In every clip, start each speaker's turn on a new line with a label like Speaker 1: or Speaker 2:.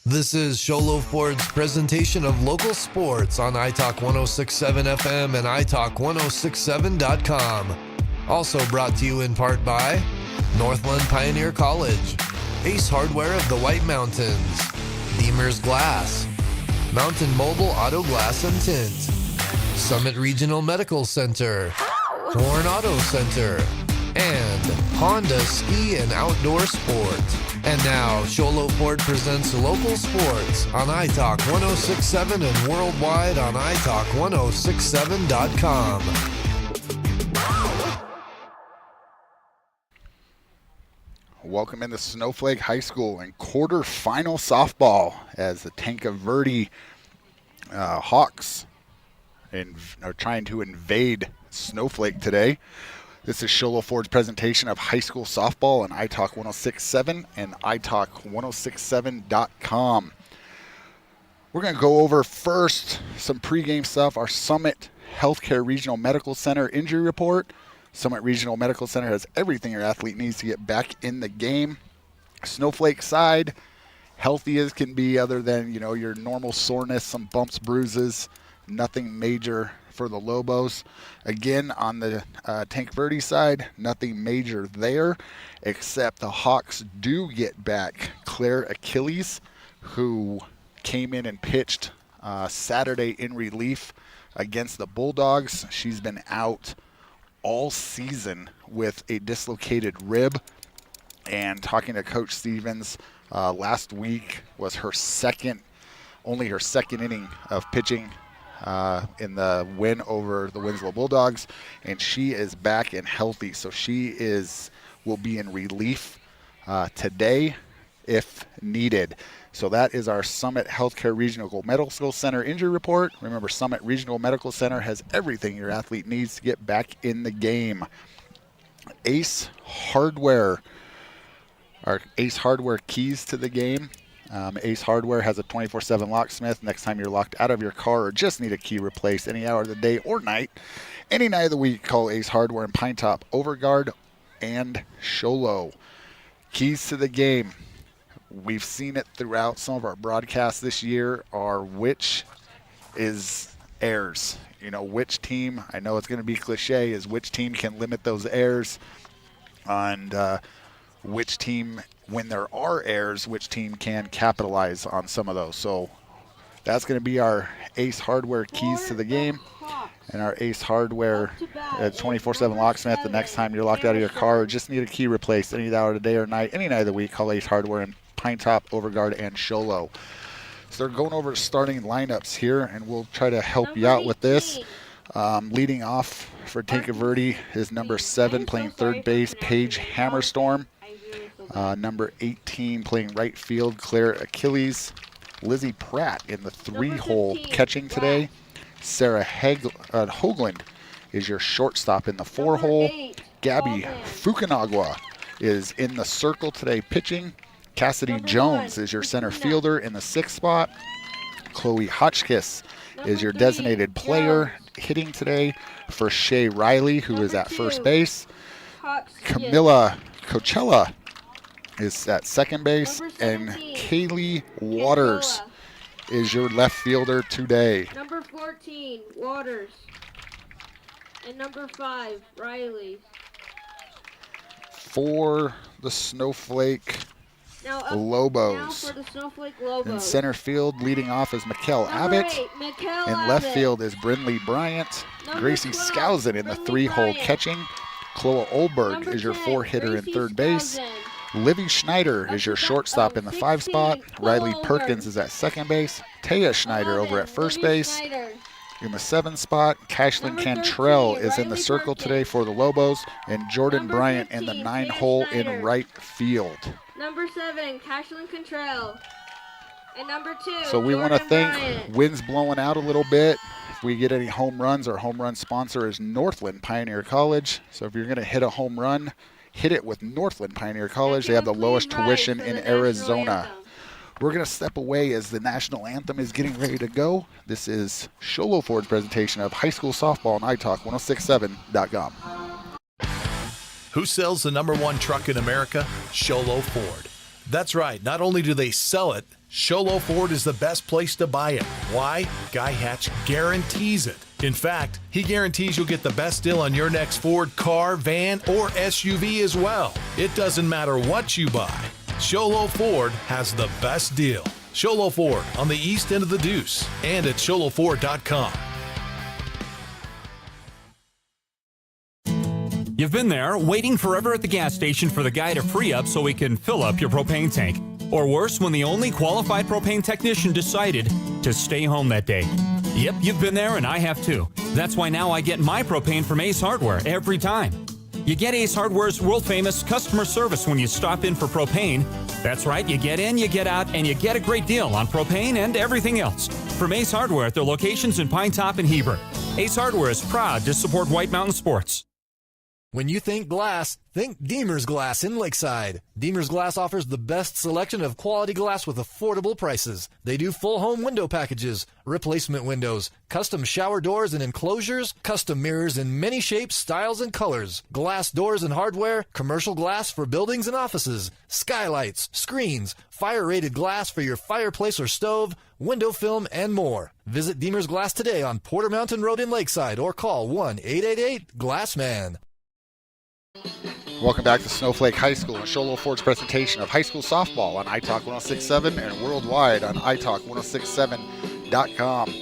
Speaker 1: This is Sholo Ford's presentation of local sports on iTalk 106.7 FM and iTalk1067.com. Also brought to you in part by Northland Pioneer College, Ace Hardware of the White Mountains, Beamer's Glass, Mountain Mobile Auto Glass and Tint, Summit Regional Medical Center, Horn Auto Center, and Honda Ski and Outdoor Sport. And now, Sholo Ford presents local sports on iTalk 106.7 and worldwide on iTalk1067.com.
Speaker 2: Welcome into Snowflake High School and quarterfinal softball as the TANQUE VERDE Hawks are trying to invade Snowflake today. This is Sholo Ford's presentation of high school softball on iTalk 106.7 and iTalk1067.com. We're going to go over first some pregame stuff, our Summit Healthcare Regional Medical Center injury report. Summit Regional Medical Center has everything your athlete needs to get back in the game. Snowflake side, healthy as can be other than, your normal soreness, some bumps, bruises, nothing major for the Lobos. Again, on the TANQUE VERDE side, nothing major there, except the Hawks do get back Claire Achilles, who came in and pitched Saturday in relief against the Bulldogs. She's been out all season with a dislocated rib, and talking to Coach Stevens last week was only her second inning of pitching in the win over the Winslow Bulldogs, and she is back and healthy. So she will be in relief today if needed. So that is our Summit Healthcare Regional Medical Center injury report. Remember, Summit Regional Medical Center has everything your athlete needs to get back in the game. Ace Hardware, our Ace Hardware keys to the game. Ace Hardware has a 24/7 locksmith. Next time you're locked out of your car or just need a key replaced any hour of the day or night, any night of the week, call Ace Hardware in Pine Top, Overguard, and Sholo. Keys to the game. We've seen it throughout some of our broadcasts this year are which is errors. Which team, I know it's going to be cliche, is which team can limit those errors, and which team, when there are errors, which team can capitalize on some of those. So that's going to be our Ace Hardware keys to the game, and our Ace Hardware 24/7 locksmith. The next time you're locked out of your car or just need a key replaced any hour of the day or night, any night of the week, call Ace Hardware in Pine Top, Overguard, and Sholo. So they're going over starting lineups here, and we'll try to help you out with this. Leading off for TANQUE VERDE is number 7 playing third base, Paige Hammerstorm. Number 18 playing right field, Claire Achilles. Lizzie Pratt in the 3-hole catching today. Sarah Hoagland is your shortstop in the 4-hole. Gabby Fukunaga is in the circle today pitching. Cassidy Jones is your center fielder in the 6th spot. Chloe Hotchkiss is your designated player hitting today for Shay Riley, who is at first base. Camilla Coachella is at second base, and Kaylee Waters is your left fielder today.
Speaker 3: Number 14, Waters. And number 5, Riley.
Speaker 2: For the Snowflake Lobos. In center field, leading off is Mikkel Abbott. In left field is Brindley Bryant. Gracie Skousen in the 3-hole catching. Chloe Olberg is your 4-hitter in third base. Livy Schneider is your shortstop in the 5 spot. Riley Perkins is at second base. Taya Schneider over at first base. In the 7 spot, Cashlyn Cantrell is in the circle today for the Lobos. And Jordan Bryant in the 9-hole in right field.
Speaker 3: Number 7, Cashlyn Cantrell. And number 2,
Speaker 2: so we want to thank, wind's blowing out a little bit. If we get any home runs, our home run sponsor is Northland Pioneer College. So if you're going to hit a home run, hit it with Northland Pioneer College. They have the lowest tuition in Arizona. We're going to step away as the national anthem is getting ready to go. This is Sholo Ford's presentation of high school softball on iTalk1067.com.
Speaker 4: Who sells the #1 truck in America? Sholo Ford. That's right. Not only do they sell it, Sholo Ford is the best place to buy it. Why? Guy Hatch guarantees it. In fact, he guarantees you'll get the best deal on your next Ford car, van, or SUV as well. It doesn't matter what you buy. Sholo Ford has the best deal. Sholo Ford on the east end of the Deuce and at sholoford.com.
Speaker 5: You've been there, waiting forever at the gas station for the guy to free up so he can fill up your propane tank. Or worse, when the only qualified propane technician decided to stay home that day. Yep, you've been there and I have too. That's why now I get my propane from Ace Hardware every time. You get Ace Hardware's world-famous customer service when you stop in for propane. That's right, you get in, you get out, and you get a great deal on propane and everything else. From Ace Hardware at their locations in Pine Top and Heber. Ace Hardware is proud to support White Mountain Sports.
Speaker 1: When you think glass, think Deemer's Glass in Lakeside. Deemer's Glass offers the best selection of quality glass with affordable prices. They do full home window packages, replacement windows, custom shower doors and enclosures, custom mirrors in many shapes, styles, and colors, glass doors and hardware, commercial glass for buildings and offices, skylights, screens, fire-rated glass for your fireplace or stove, window film, and more. Visit Deemer's Glass today on Porter Mountain Road in Lakeside or call 1-888-GLASSMAN.
Speaker 2: Welcome back to Snowflake High School and Sholo Ford's presentation of high school softball on iTalk 106.7 and worldwide on iTalk1067.com.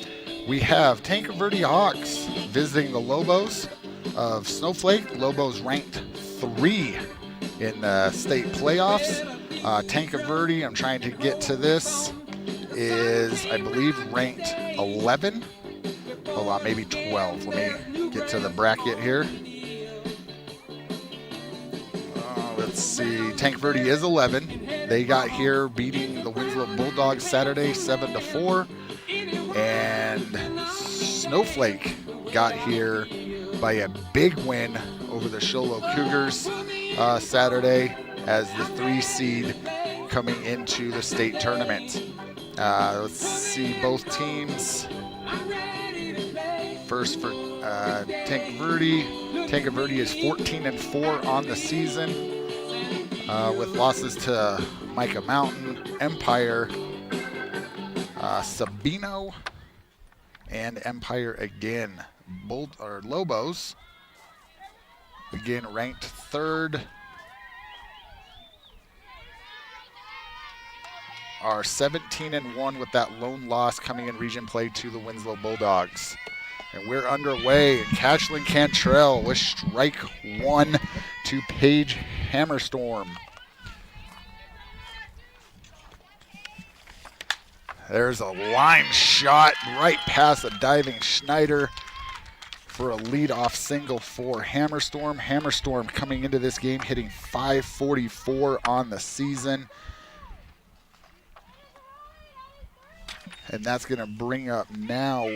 Speaker 2: We have TANQUE VERDE Hawks visiting the Lobos of Snowflake. Lobos ranked 3 in the state playoffs. TANQUE VERDE, I'm trying to get to this, is, I believe, ranked 11. Hold on, maybe 12. Let me get to the bracket here. Let's see. TANQUE VERDE is 11. They got here beating the Winslow Bulldogs Saturday 7-4. And Snowflake got here by a big win over the Sholo Cougars Saturday as the 3 seed coming into the state tournament. Let's see both teams. First for TANQUE VERDE. TANQUE VERDE is 14-4 on the season. With losses to Micah Mountain, Empire, Sabino, and Empire again. Lobos again ranked 3rd. Are 17-1 with that lone loss coming in region play to the Winslow Bulldogs. And we're underway. Cashlin Cantrell with strike 1 to Paige Hammerstorm. There's a line shot right past a diving Schneider for a leadoff single for Hammerstorm. Hammerstorm coming into this game hitting .544 on the season. And that's going to bring up now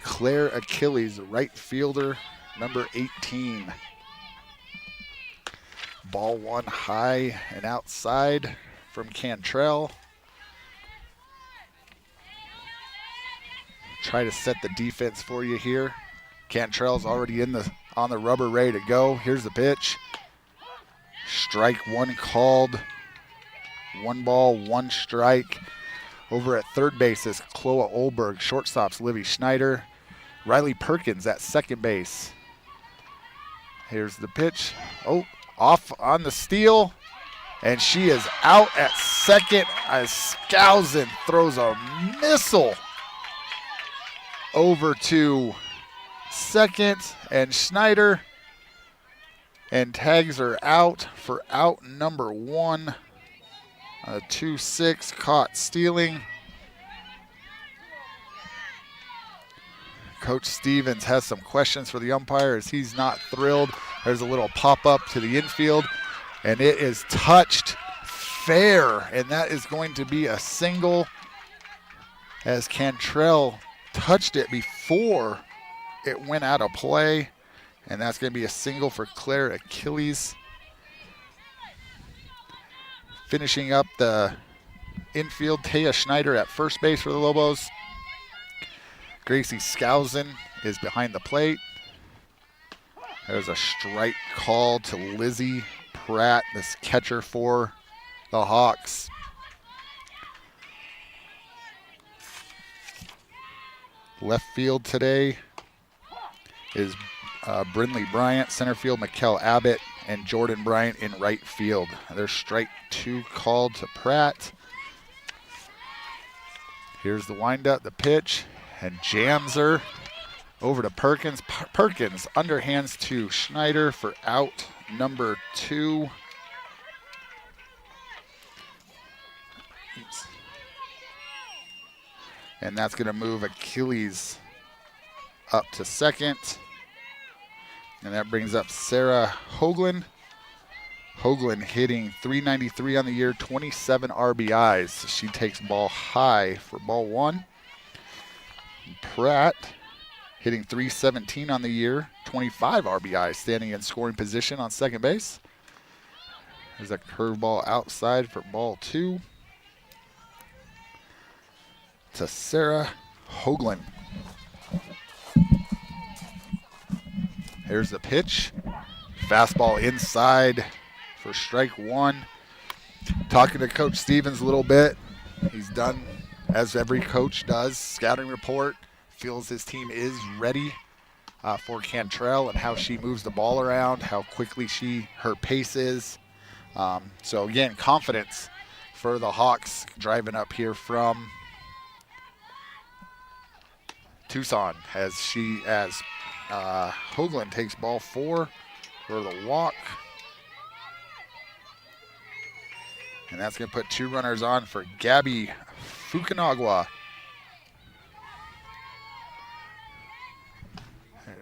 Speaker 2: Claire Achilles, right fielder, number 18. Ball 1 high and outside from Cantrell. Try to set the defense for you here. Cantrell's already on the rubber, ready to go. Here's the pitch. Strike 1 called. 1 ball, 1 strike. Over at third base is Chloe Olberg. Shortstop's Livy Schneider. Riley Perkins at second base. Here's the pitch. Oh, off on the steal. And she is out at second as Skousen throws a missile over to second. And Schneider and tags her out for out number 1. 2-6 caught stealing. Coach Stevens has some questions for the umpire as he's not thrilled. There's a little pop-up to the infield, and it is touched fair, and that is going to be a single as Cantrell touched it before it went out of play, and that's going to be a single for Claire Achilles. Finishing up the infield, Taya Schneider at first base for the Lobos. Gracie Skousen is behind the plate. There's a strike call to Lizzie Pratt, this catcher for the Hawks. Left field today is Brindley Bryant, center field Mikkel Abbott, and Jordan Bryant in right field. There's strike 2 called to Pratt. Here's the windup, the pitch, and jams her over to Perkins. Perkins underhands to Schneider for out number 2. Oops. And that's going to move Achilles up to second. And that brings up Sarah Hoagland. Hoagland hitting .393 on the year, 27 RBIs. She takes ball high for ball 1. Pratt hitting .317 on the year, 25 RBIs, standing in scoring position on second base. There's a curveball outside for ball 2 to Sarah Hoagland. Here's the pitch. Fastball inside for strike 1. Talking to Coach Stevens a little bit. He's done, as every coach does, scouting report. Feels his team is ready for Cantrell and how she moves the ball around, how quickly her pace is. So again, confidence for the Hawks driving up here from Tucson as Hoagland takes ball 4 for the walk. And that's going to put 2 runners on for Gabby Fukunaga.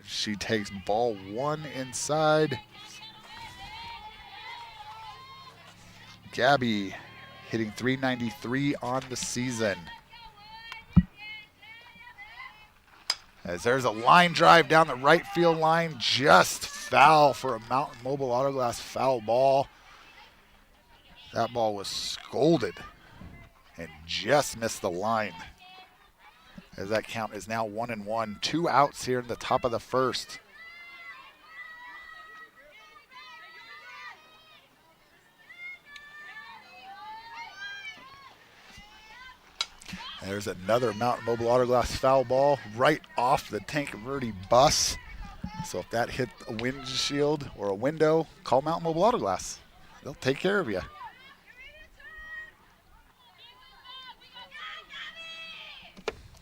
Speaker 2: She takes ball 1 inside. Gabby hitting .393 on the season. As there's a line drive down the right field line, just foul for a Mountain Mobile Autoglass foul ball. That ball was scolded and just missed the line. As that count is now 1-1. 2 outs here in the top of the first. There's another Mountain Mobile Autoglass foul ball right off the TANQUE VERDE bus. So if that hit a windshield or a window, call Mountain Mobile Autoglass. They'll take care of you.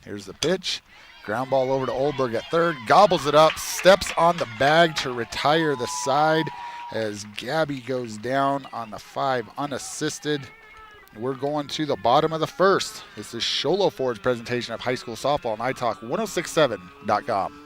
Speaker 2: Here's the pitch. Ground ball over to Oldberg at third. Gobbles it up. Steps on the bag to retire the side as Gabby goes down on the 5 unassisted. We're going to the bottom of the first. This is Sholo Ford's presentation of high school softball on iTalk1067.com.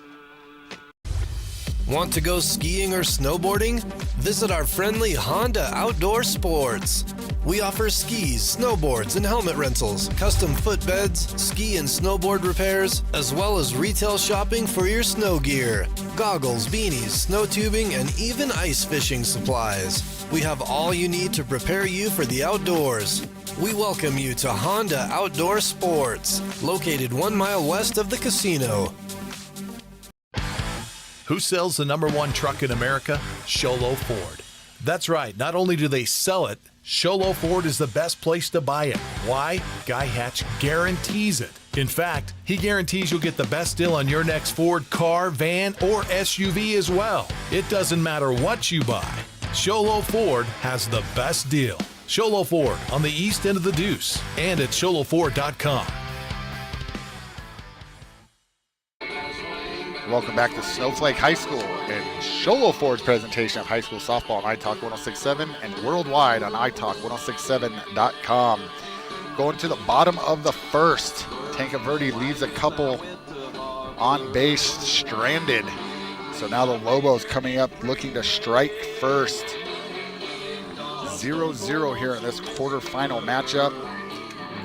Speaker 1: Want to go skiing or snowboarding? Visit our friendly Honda Outdoor Sports. We offer skis, snowboards, and helmet rentals, custom footbeds, ski and snowboard repairs, as well as retail shopping for your snow gear, goggles, beanies, snow tubing, and even ice fishing supplies. We have all you need to prepare you for the outdoors. We welcome you to Honda Outdoor Sports, located 1 mile west of the casino.
Speaker 4: Who sells the #1 truck in America? Sholo Ford. That's right. Not only do they sell it, Sholo Ford is the best place to buy it. Why? Guy Hatch guarantees it. In fact, he guarantees you'll get the best deal on your next Ford car, van, or SUV as well. It doesn't matter what you buy. Sholo Ford has the best deal. Sholo Ford on the east end of the Deuce and at sholoford.com.
Speaker 2: Welcome back to Snowflake High School and Sholo Ford's presentation of high school softball on iTalk 1067 and worldwide on iTalk1067.com. Going to the bottom of the first. TANQUE VERDE leaves a couple on base stranded. So now the Lobos coming up looking to strike first. 0-0 here in this quarterfinal matchup.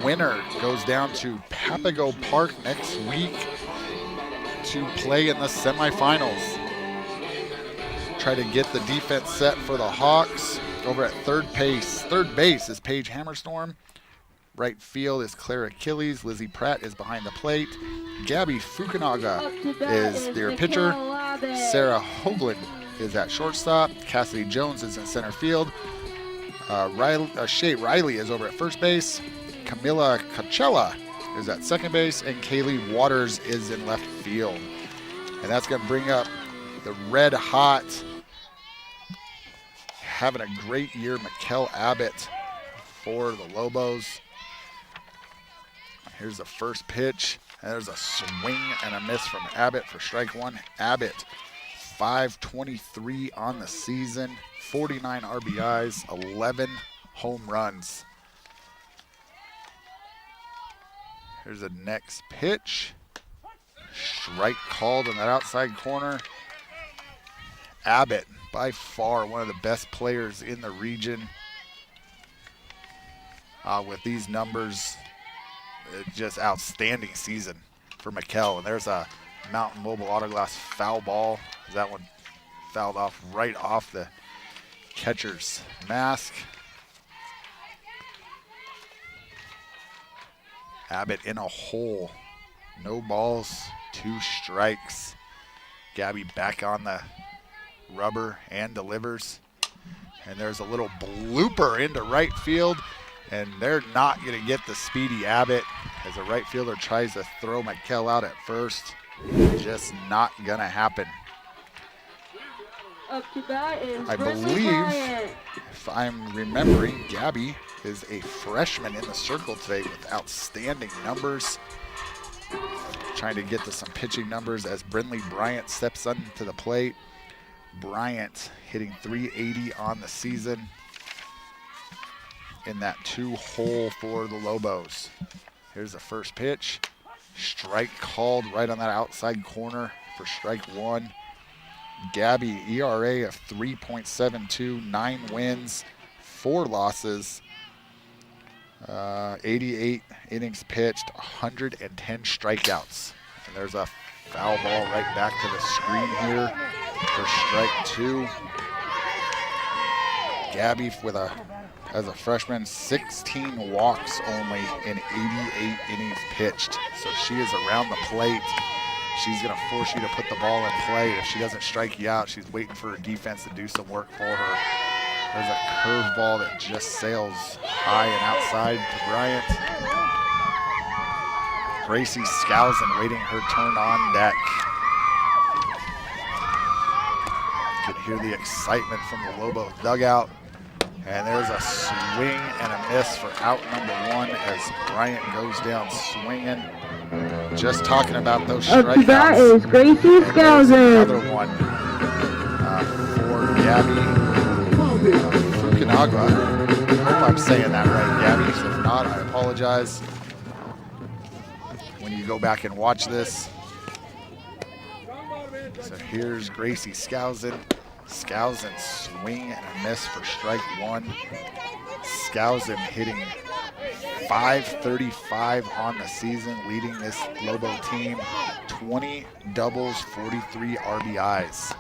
Speaker 2: Winner goes down to Papago Park next week to play in the semifinals. Try to get the defense set for the Hawks. Over at third base is Paige Hammerstorm. Right field is Claire Achilles. Lizzie Pratt is behind the plate. Gabby Fukunaga is their pitcher. Sarah Hoagland is at shortstop. Cassidy Jones is in center field. Shay Riley is over at first base. Camila Coachella is at second base, and Kaylee Waters is in left field. And that's going to bring up the red hot, having a great year, Mikkel Abbott for the Lobos. Here's the first pitch, and there's a swing and a miss from Abbott for strike one. Abbott, 523 on the season, 49 RBIs, 11 home runs. Here's the next pitch. Strike called in that outside corner. Abbott, by far one of the best players in the region. With these numbers, just outstanding season for Mikkel. And there's a Mountain Mobile Autoglass foul ball. That one fouled off right off the catcher's mask. Abbott in a hole. No balls, 2 strikes. Gabby back on the rubber and delivers. And there's a little blooper into right field. And they're not going to get the speedy Abbott as the right fielder tries to throw Mikkel out at first. Just not going to happen.
Speaker 3: Up to bat is
Speaker 2: I believe, if I'm remembering, Gabby is a freshman in the circle today with outstanding numbers. Trying to get to some pitching numbers as Brindley Bryant steps onto the plate. Bryant hitting .380 on the season in that 2-hole for the Lobos. Here's the first pitch. Strike called right on that outside corner for strike one. Gabby, ERA of 3.72, 9 wins, 4 losses, 88 innings pitched, 110 strikeouts. And there's a foul ball right back to the screen here for strike 2. Gabby as a freshman, 16 walks only in 88 innings pitched. So she is around the plate. She's going to force you to put the ball in play. If she doesn't strike you out, she's waiting for her defense to do some work for her. There's a curveball that just sails high and outside to Bryant. Gracie Skousen waiting her turn on deck. You can hear the excitement from the Lobo dugout. And there's a swing and a miss for out number 1 as Bryant goes down swinging. Just talking about those strikeouts.
Speaker 3: That is Gracie Skousen.
Speaker 2: Another one for Gabby Fukunaga. I hope I'm saying that right, Gabby. So if not, I apologize. When you go back and watch this. So here's Gracie Skousen. Skousen swing and a miss for strike 1. Skousen hitting .535 on the season, leading this Lobo team. 20 doubles, 43 RBIs.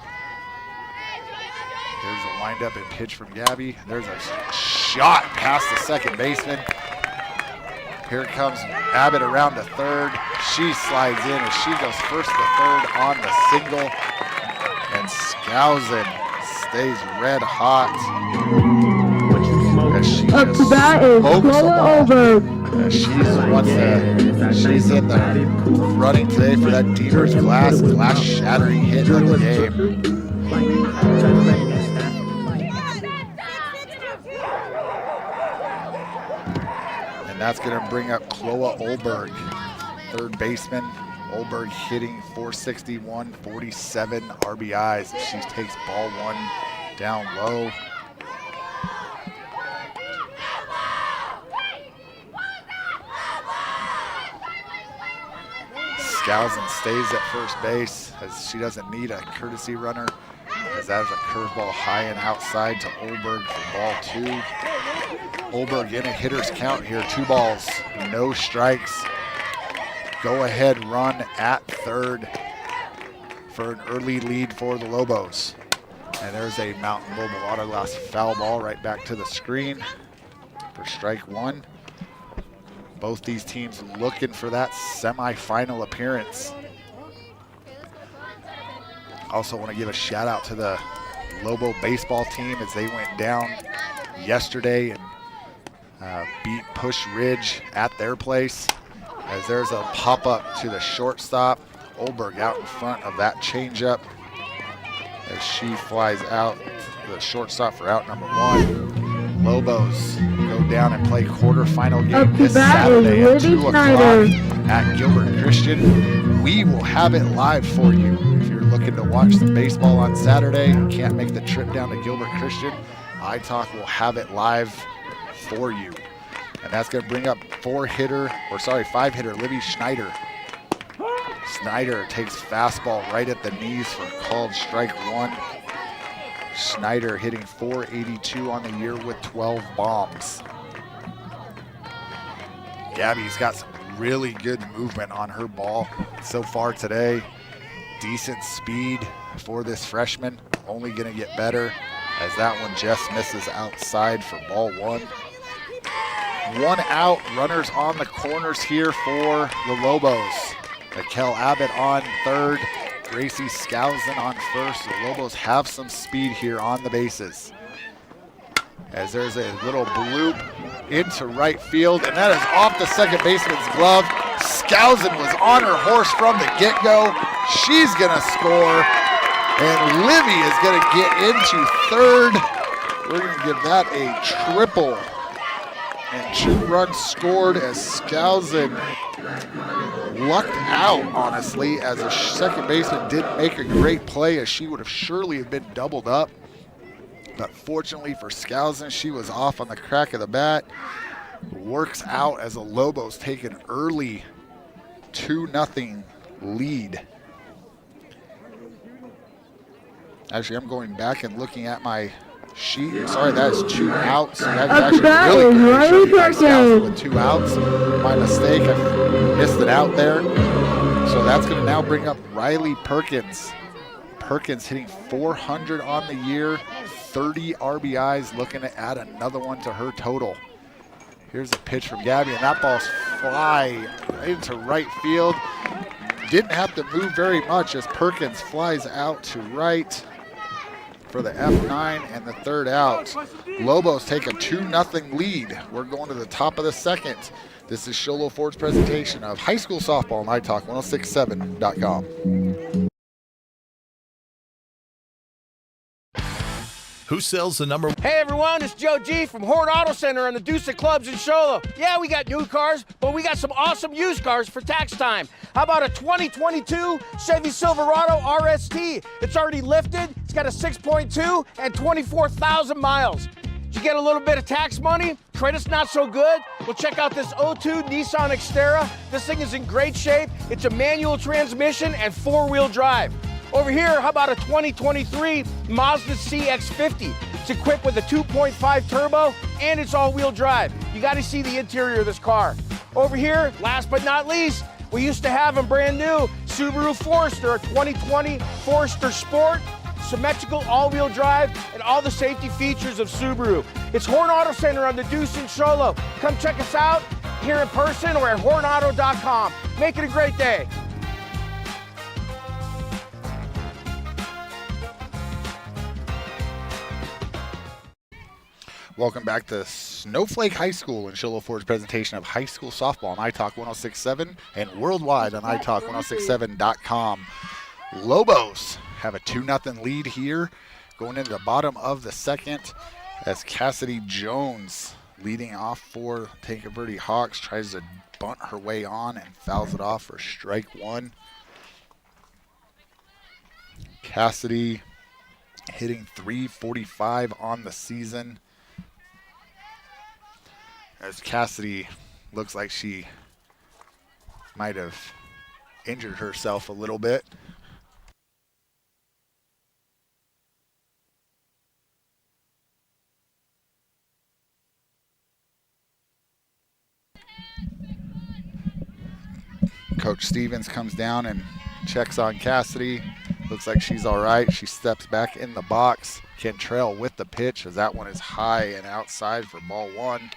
Speaker 2: There's a windup and pitch from Gabby. There's a shot past the second baseman. Here comes Abbott around to third. She slides in as she goes first to third on the single. And Skousen stays red hot.
Speaker 3: Up to bat is Chloe Olberg.
Speaker 2: She's in the running today for that Deaver's glass shattering hit of the game. And that's going to bring up Chloe Olberg, third baseman. Olberg hitting .461, 47 RBIs. She takes ball 1 down low. Skousen stays at first base as she doesn't need a courtesy runner, as that is a curveball high and outside to Olberg for ball 2. Olberg in a hitter's count here, 2 balls, no strikes. Go ahead run at third for an early lead for the Lobos. And there's a Mountain Mobile Autoglass foul ball right back to the screen for strike 1. Both these teams looking for that semifinal appearance. Also want to give a shout out to the Lobo baseball team as they went down yesterday and beat Push Ridge at their place. As there's a pop-up to the shortstop. Olberg out in front of that changeup as she flies out to the shortstop for out number 1. Lobos go down and play quarterfinal game this Saturday at 2 o'clock at Gilbert Christian. We will have it live for you. If you're looking to watch some baseball on Saturday and can't make the trip down to Gilbert Christian, iTalk will have it live for you. And that's going to bring up 5-hitter Livy Schneider. Schneider takes fastball right at the knees for called strike 1. Schneider hitting .482 on the year with 12 bombs. Gabby's got some really good movement on her ball so far today. Decent speed for this freshman. Only going to get better as that one just misses outside for ball 1. 1 out, runners on the corners here for the Lobos. Raquel Abbott on third, Gracie Skousen on first. The Lobos have some speed here on the bases. As there's a little bloop into right field, and that is off the second baseman's glove. Skousen was on her horse from the get-go. She's gonna score, and Livy is gonna get into third. We're gonna give that a triple. And 2 runs scored as Skousen lucked out, honestly, as a second baseman didn't make a great play, as she would have surely have been doubled up. But fortunately for Skousen, she was off on the crack of the bat. Works out as the Lobos take an early 2-0 lead. Actually, I'm going back and looking at my sheet. Sorry, that is 2 outs. That is actually really good Skousen with 2 outs. My mistake, I missed it out there. So that's going to now bring up Riley Perkins. Perkins hitting .400 on the year, 30 RBIs, looking to add another one to her total. Here's a pitch from Gabby, and that ball's fly into right field. Didn't have to move very much as Perkins flies out to right for the F9 and the 3rd out. Lobos take a 2-0 lead. We're going to the top of the 2nd. This is Sholo Ford's presentation of high school softball on iTalk 1067.com.
Speaker 4: Who sells the number?
Speaker 6: Hey everyone, it's Joe G from Horn Auto Center on the Deuce of Clubs in Sholo. Yeah, we got new cars, but we got some awesome used cars for tax time. How about a 2022 Chevy Silverado RST? It's already lifted, it's got a 6.2 and 24,000 miles. Did you get a little bit of tax money? Credit's not so good? Well, check out this 02 Nissan Xterra. This thing is in great shape. It's a manual transmission and 4-wheel drive. Over here, how about a 2023 Mazda CX-50? It's equipped with a 2.5 turbo and it's all-wheel drive. You got to see the interior of this car. Over here, last but not least, we used to have them brand new, Subaru Forester, a 2020 Forester Sport, symmetrical all-wheel drive, and all the safety features of Subaru. It's Horn Auto Center on the Deuce in Sholo. Come check us out here in person or at hornauto.com. Make it a great day.
Speaker 2: Welcome back to Snowflake High School and Sholo Ford's presentation of high school softball on iTalk 1067 and worldwide on iTalk1067.com. Lobos have a 2-0 lead here going into the bottom of the 2nd as Cassidy Jones leading off for Tanque Verde Hawks tries to bunt her way on and fouls it off for strike 1. Cassidy hitting .345 on the season. As Cassidy looks like she might have injured herself a little bit. Coach Stevens comes down and checks on Cassidy. Looks like she's all right. She steps back in the box. Cantrell with the pitch as that one is high and outside for ball 1.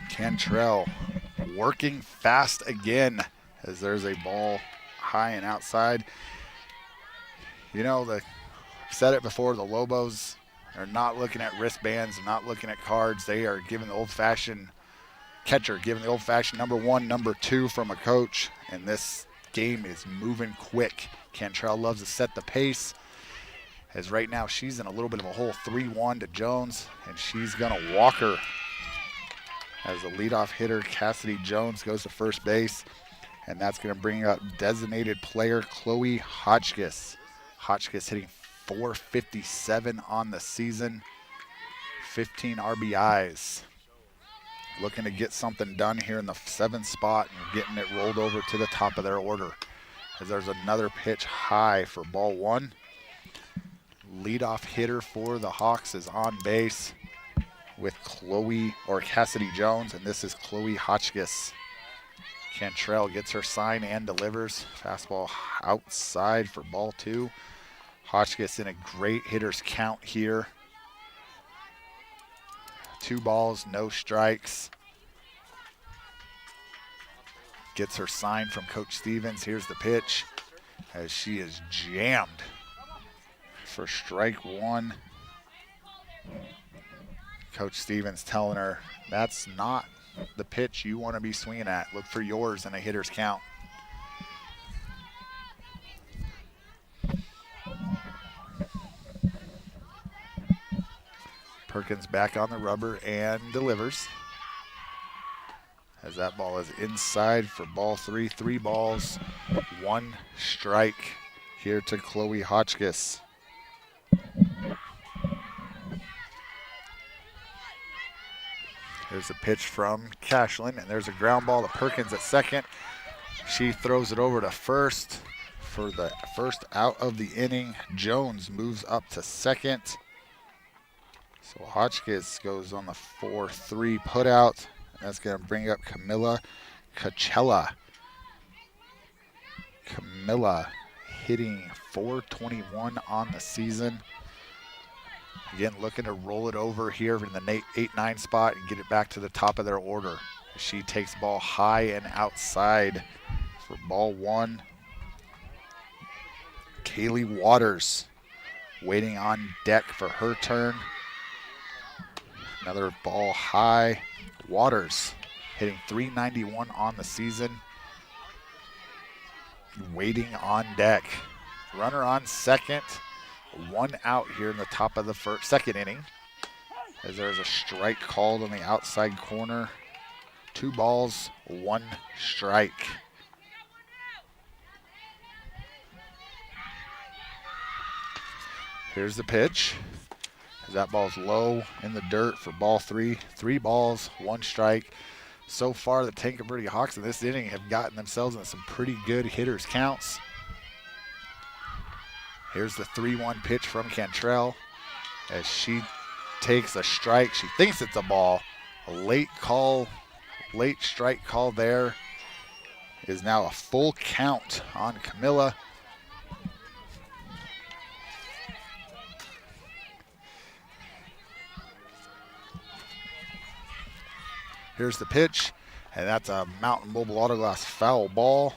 Speaker 2: Cantrell working fast again as there's a ball high and outside. You know, I've said it before, the Lobos They're not looking at wristbands, not looking at cards. They are giving the old-fashioned catcher, giving the old-fashioned number 1, number 2 from a coach. And this game is moving quick. Cantrell loves to set the pace. As right now she's in a little bit of a hole, 3-1 to Jones, and she's going to walk her. As the leadoff hitter, Cassidy Jones, goes to first base, and that's going to bring up designated player Chloe Hotchkiss. Hotchkiss hitting .457 on the season, 15 RBIs. Looking to get something done here in the 7th spot and getting it rolled over to the top of their order. As there's another pitch high for ball 1. Leadoff hitter for the Hawks is on base with Cassidy Jones, and this is Chloe Hotchkiss. Cantrell gets her sign and delivers. Fastball outside for ball 2. Hotchkiss in a great hitter's count here. 2 balls, no strikes. Gets her sign from Coach Stevens. Here's the pitch as she is jammed for strike 1. Coach Stevens telling her, that's not the pitch you want to be swinging at. Look for yours in a hitter's count. Perkins back on the rubber and delivers. As that ball is inside for ball 3. 3 balls, 1 strike here to Chloe Hotchkiss. There's a pitch from Cashlin, and there's a ground ball to Perkins at second. She throws it over to first for the first out of the inning. Jones moves up to second. So Hotchkiss goes on the 4-3 putout. That's going to bring up Camilla Coachella. Camilla hitting .421 on the season. Again, looking to roll it over here in the 8-9 spot and get it back to the top of their order. She takes ball high and outside for ball 1. Kaylee Waters waiting on deck for her turn. Another ball high. Waters hitting .391 on the season. Waiting on deck. Runner on second. 1 out here in the top of the second inning. As there's a strike called on the outside corner. 2 balls, 1 strike. Here's the pitch. That ball's low in the dirt for ball 3. 3 balls, 1 strike. So far, the TANQUE Verde Hawks in this inning have gotten themselves into some pretty good hitters' counts. Here's the 3-1 pitch from Cantrell as she takes a strike. She thinks it's a ball. A late strike call there is now a full count on Camilla. Here's the pitch, and that's a Mountain Mobile Autoglass foul ball.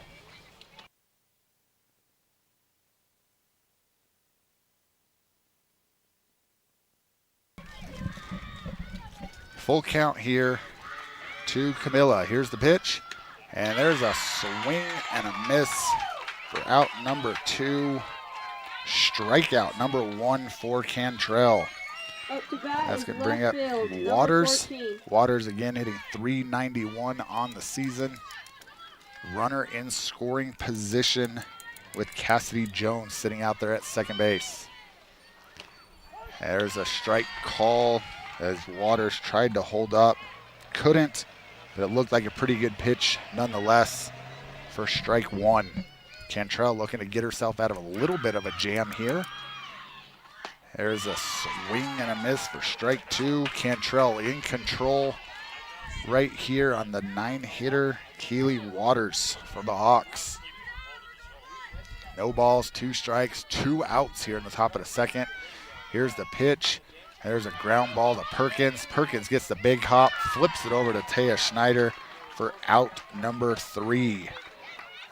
Speaker 2: Full count here to Camilla. Here's the pitch, and there's a swing and a miss for out number 2. Strikeout number 1 for Cantrell. That's going to bring up Waters. Waters again hitting .391 on the season. Runner in scoring position with Cassidy Jones sitting out there at second base. There's a strike call as Waters tried to hold up. Couldn't, but it looked like a pretty good pitch nonetheless for strike 1. Cantrell looking to get herself out of a little bit of a jam here. There's a swing and a miss for strike 2. Cantrell in control right here on the 9-hitter, Keely Waters for the Hawks. No balls, 2 strikes, 2 outs here in the top of the second. Here's the pitch. There's a ground ball to Perkins. Perkins gets the big hop, flips it over to Taya Schneider for out number 3.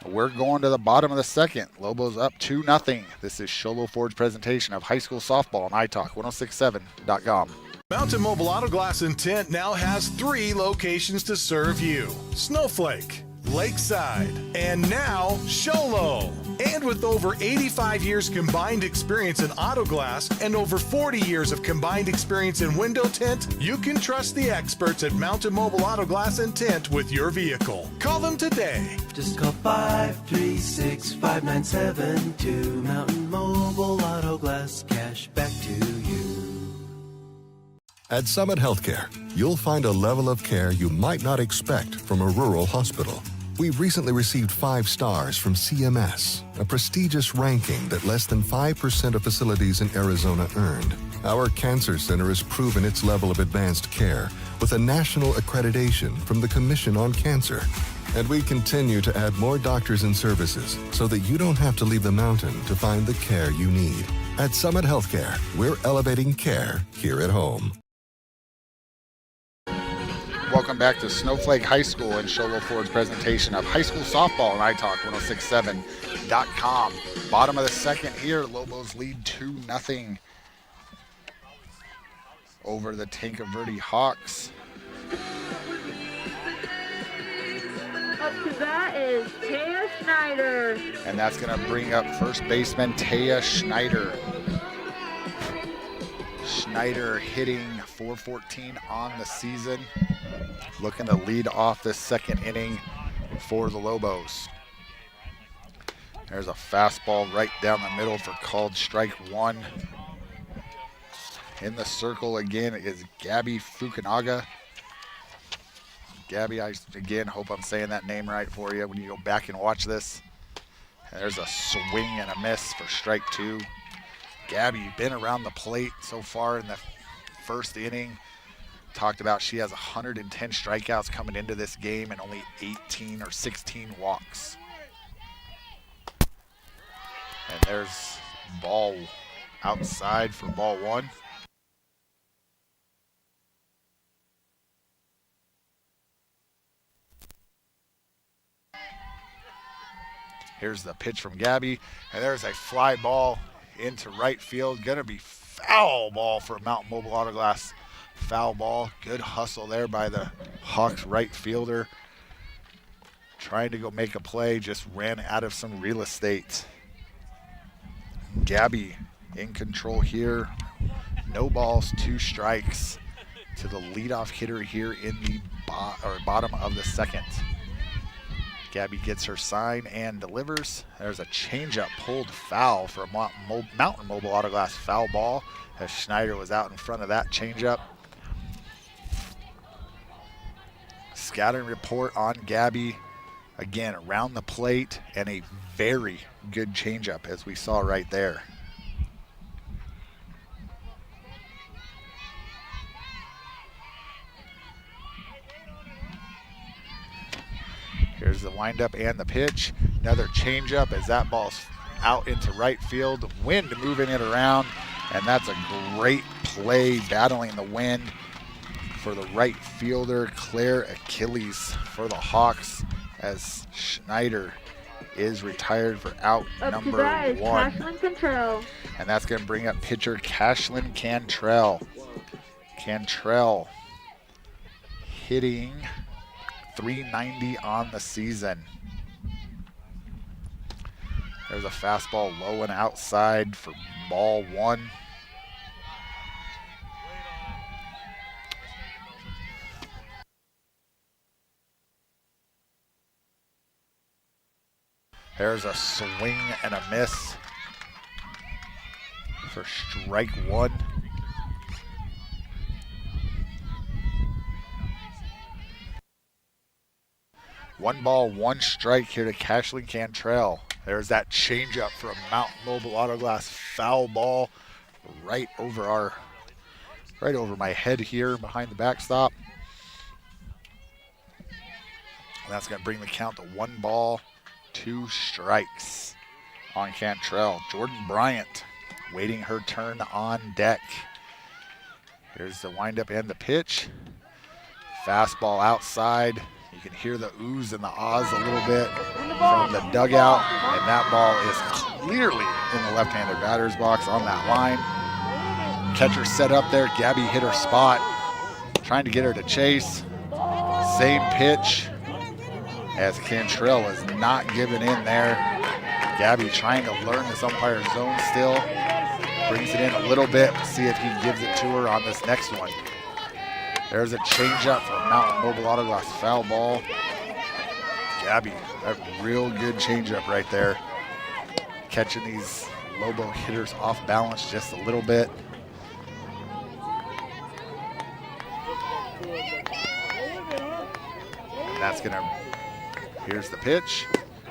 Speaker 2: We're going to the bottom of the second. Lobos up 2-0. This is Sholo Ford's presentation of high school softball on iTalk1067.com.
Speaker 4: Mountain Mobile Auto Glass and Tint now has 3 locations to serve you: Snowflake, Lakeside, and now Sholo. And with over 85 years combined experience in auto glass and over 40 years of combined experience in window tint, you can trust the experts at Mountain Mobile Auto Glass and Tint with your vehicle. Call them today.
Speaker 7: Just call 536-5972. Mountain Mobile Auto Glass, cash back to you.
Speaker 8: At Summit Healthcare, you'll find a level of care you might not expect from a rural hospital. We've recently received 5 stars from CMS, a prestigious ranking that less than 5% of facilities in Arizona earned. Our cancer center has proven its level of advanced care with a national accreditation from the Commission on Cancer. And we continue to add more doctors and services so that you don't have to leave the mountain to find the care you need. At Summit Healthcare, we're elevating care here at home.
Speaker 2: Welcome back to Snowflake High School and Sholo Ford's presentation of high school softball on iTalk1067.com. Bottom of the second here, Lobos lead 2-0 over the TANQUE VERDE Hawks.
Speaker 3: Up to bat is Taya Schneider.
Speaker 2: And that's going to bring up first baseman Taya Schneider. Schneider hitting .414 on the season. Looking to lead off this second inning for the Lobos. There's a fastball right down the middle for called strike 1. In the circle again is Gabby Fukunaga. Gabby, I again hope I'm saying that name right for you when you go back and watch this. And there's a swing and a miss for strike 2. Gabby, been around the plate so far in the first inning. Talked about she has 110 strikeouts coming into this game and only 18 or 16 walks. And there's ball outside for ball 1. Here's the pitch from Gabby, and there's a fly ball into right field. Gonna be foul ball for Mountain Mobile Auto Glass. Foul ball. Good hustle there by the Hawks right fielder. Trying to go make a play, just ran out of some real estate. Gabby in control here. No balls, 2 strikes to the leadoff hitter here in the bottom of the second. Gabby gets her sign and delivers. There's a changeup pulled foul for a Mountain Mobile Auto Glass foul ball as Schneider was out in front of that changeup. Scouting report on Gabby. Again, around the plate and a very good changeup as we saw right there. Here's the windup and the pitch. Another changeup as that ball's out into right field. Wind moving it around, and that's a great play battling the wind for the right fielder, Claire Achilles, for the Hawks as Schneider is retired for out number 1.
Speaker 3: Cashlin Control.
Speaker 2: And that's going to bring up pitcher Cashlin Cantrell. Cantrell hitting .390 on the season. There's a fastball low and outside for ball 1. There's a swing and a miss for strike 1. One ball, 1 strike here to Cashlin Cantrell. There's that changeup for a Mountain Mobile Auto Glass foul ball right over my head here behind the backstop. And that's going to bring the count to 1 ball, 2 strikes on Cantrell. Jordan Bryant waiting her turn on deck. Here's the windup and the pitch. Fastball outside. You can hear the oohs and the ahs a little bit from the dugout, and that ball is clearly in the left-handed batter's box on that line. Catcher set up there. Gabby hit her spot, trying to get her to chase. Same pitch as Cantrell is not giving in there. Gabby trying to learn this umpire's zone still. Brings it in a little bit. See if he gives it to her on this next one. There's a changeup from Mountain Mobile Auto Glass, foul ball. Gabby, that real good changeup right there. Catching these Lobo hitters off balance just a little bit. And that's gonna, here's the pitch.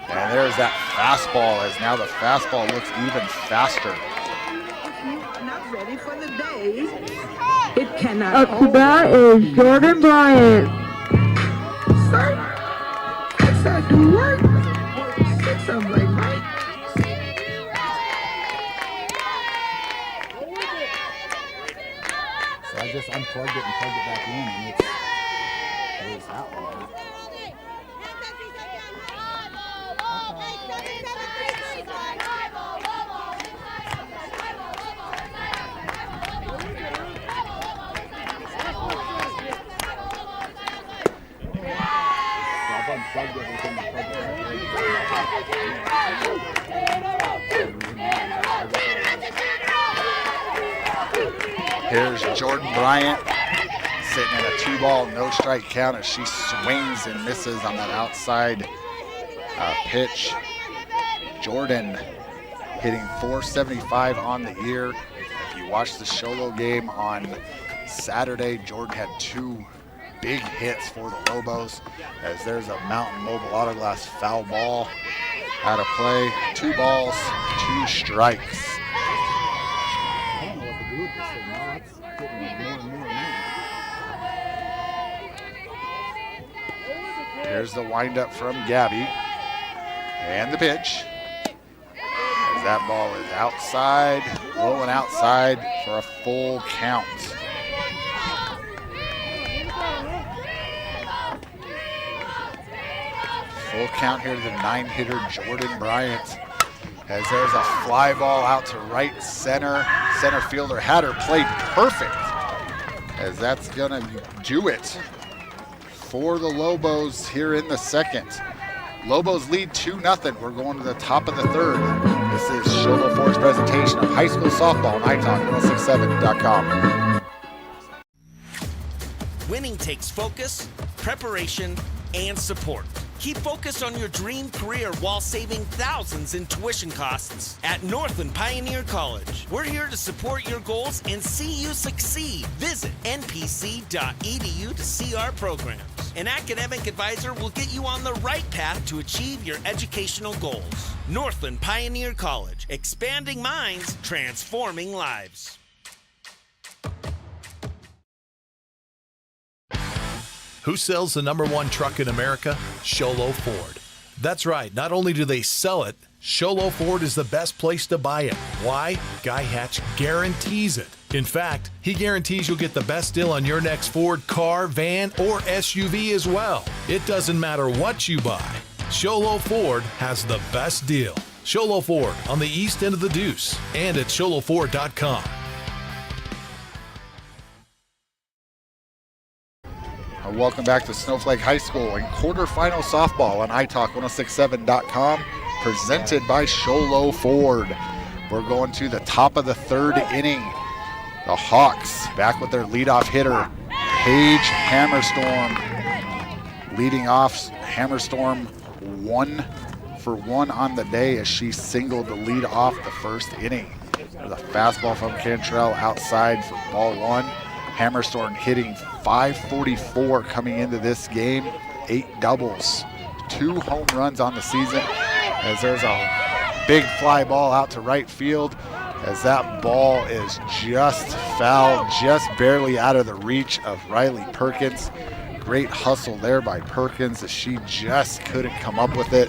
Speaker 2: And there's that fastball, as now the fastball looks even faster.
Speaker 9: Not ready for the day. It cannot.
Speaker 3: Up to bat is Jordan Bryant.
Speaker 9: Sir, exactly right. Say something like right.
Speaker 2: So I just unplugged it and plugged it back in, and it's out one. Here's Jordan Bryant sitting in a 2-ball, no strike count as she swings and misses on that outside pitch. Jordan hitting .475 on the year. If you watch the Sholo game on Saturday, Jordan had 2 big hits for the Lobos, as there's a Mountain Mobile Auto Glass foul ball out of play. 2 balls, 2 strikes. I don't know what to do with this thing now. It's getting more and more. Here's the windup from Gabby, and the pitch. As that ball is outside, rolling outside for a full count. Full count here to the 9-hitter Jordan Bryant, as there's a fly ball out to right center. Center fielder had her played perfect, as that's gonna do it for the Lobos here in the second. Lobos lead 2-0. We're going to the top of the third. This is Sholo Ford's presentation of high school softball on iTalk1067.com.
Speaker 10: Winning takes focus, preparation, and support. Keep focused on your dream career while saving thousands in tuition costs at Northland Pioneer College. We're here to support your goals and see you succeed. Visit npc.edu to see our programs. An academic advisor will get you on the right path to achieve your educational goals. Northland Pioneer College, expanding minds, transforming lives.
Speaker 4: Who sells the #1 truck in America? Sholo Ford. That's right, not only do they sell it, Sholo Ford is the best place to buy it. Why? Guy Hatch guarantees it. In fact, he guarantees you'll get the best deal on your next Ford car, van, or SUV as well. It doesn't matter what you buy. Sholo Ford has the best deal. Sholo Ford on the east end of the Deuce and at sholoford.com.
Speaker 2: Welcome back to Snowflake High School and quarterfinal softball on iTalk1067.com, presented by Sholo Ford. We're going to the top of the third inning. The Hawks back with their leadoff hitter, Paige Hammerstorm. Leading off, Hammerstorm 1 for 1 on the day as she singled the lead off the first inning. There's a fastball from Cantrell outside for ball 1. Hammerstorm hitting .544 coming into this game, 8 doubles, 2 home runs on the season, as there's a big fly ball out to right field, as that ball is just foul, just barely out of the reach of Riley Perkins. Great hustle there by Perkins, as she just couldn't come up with it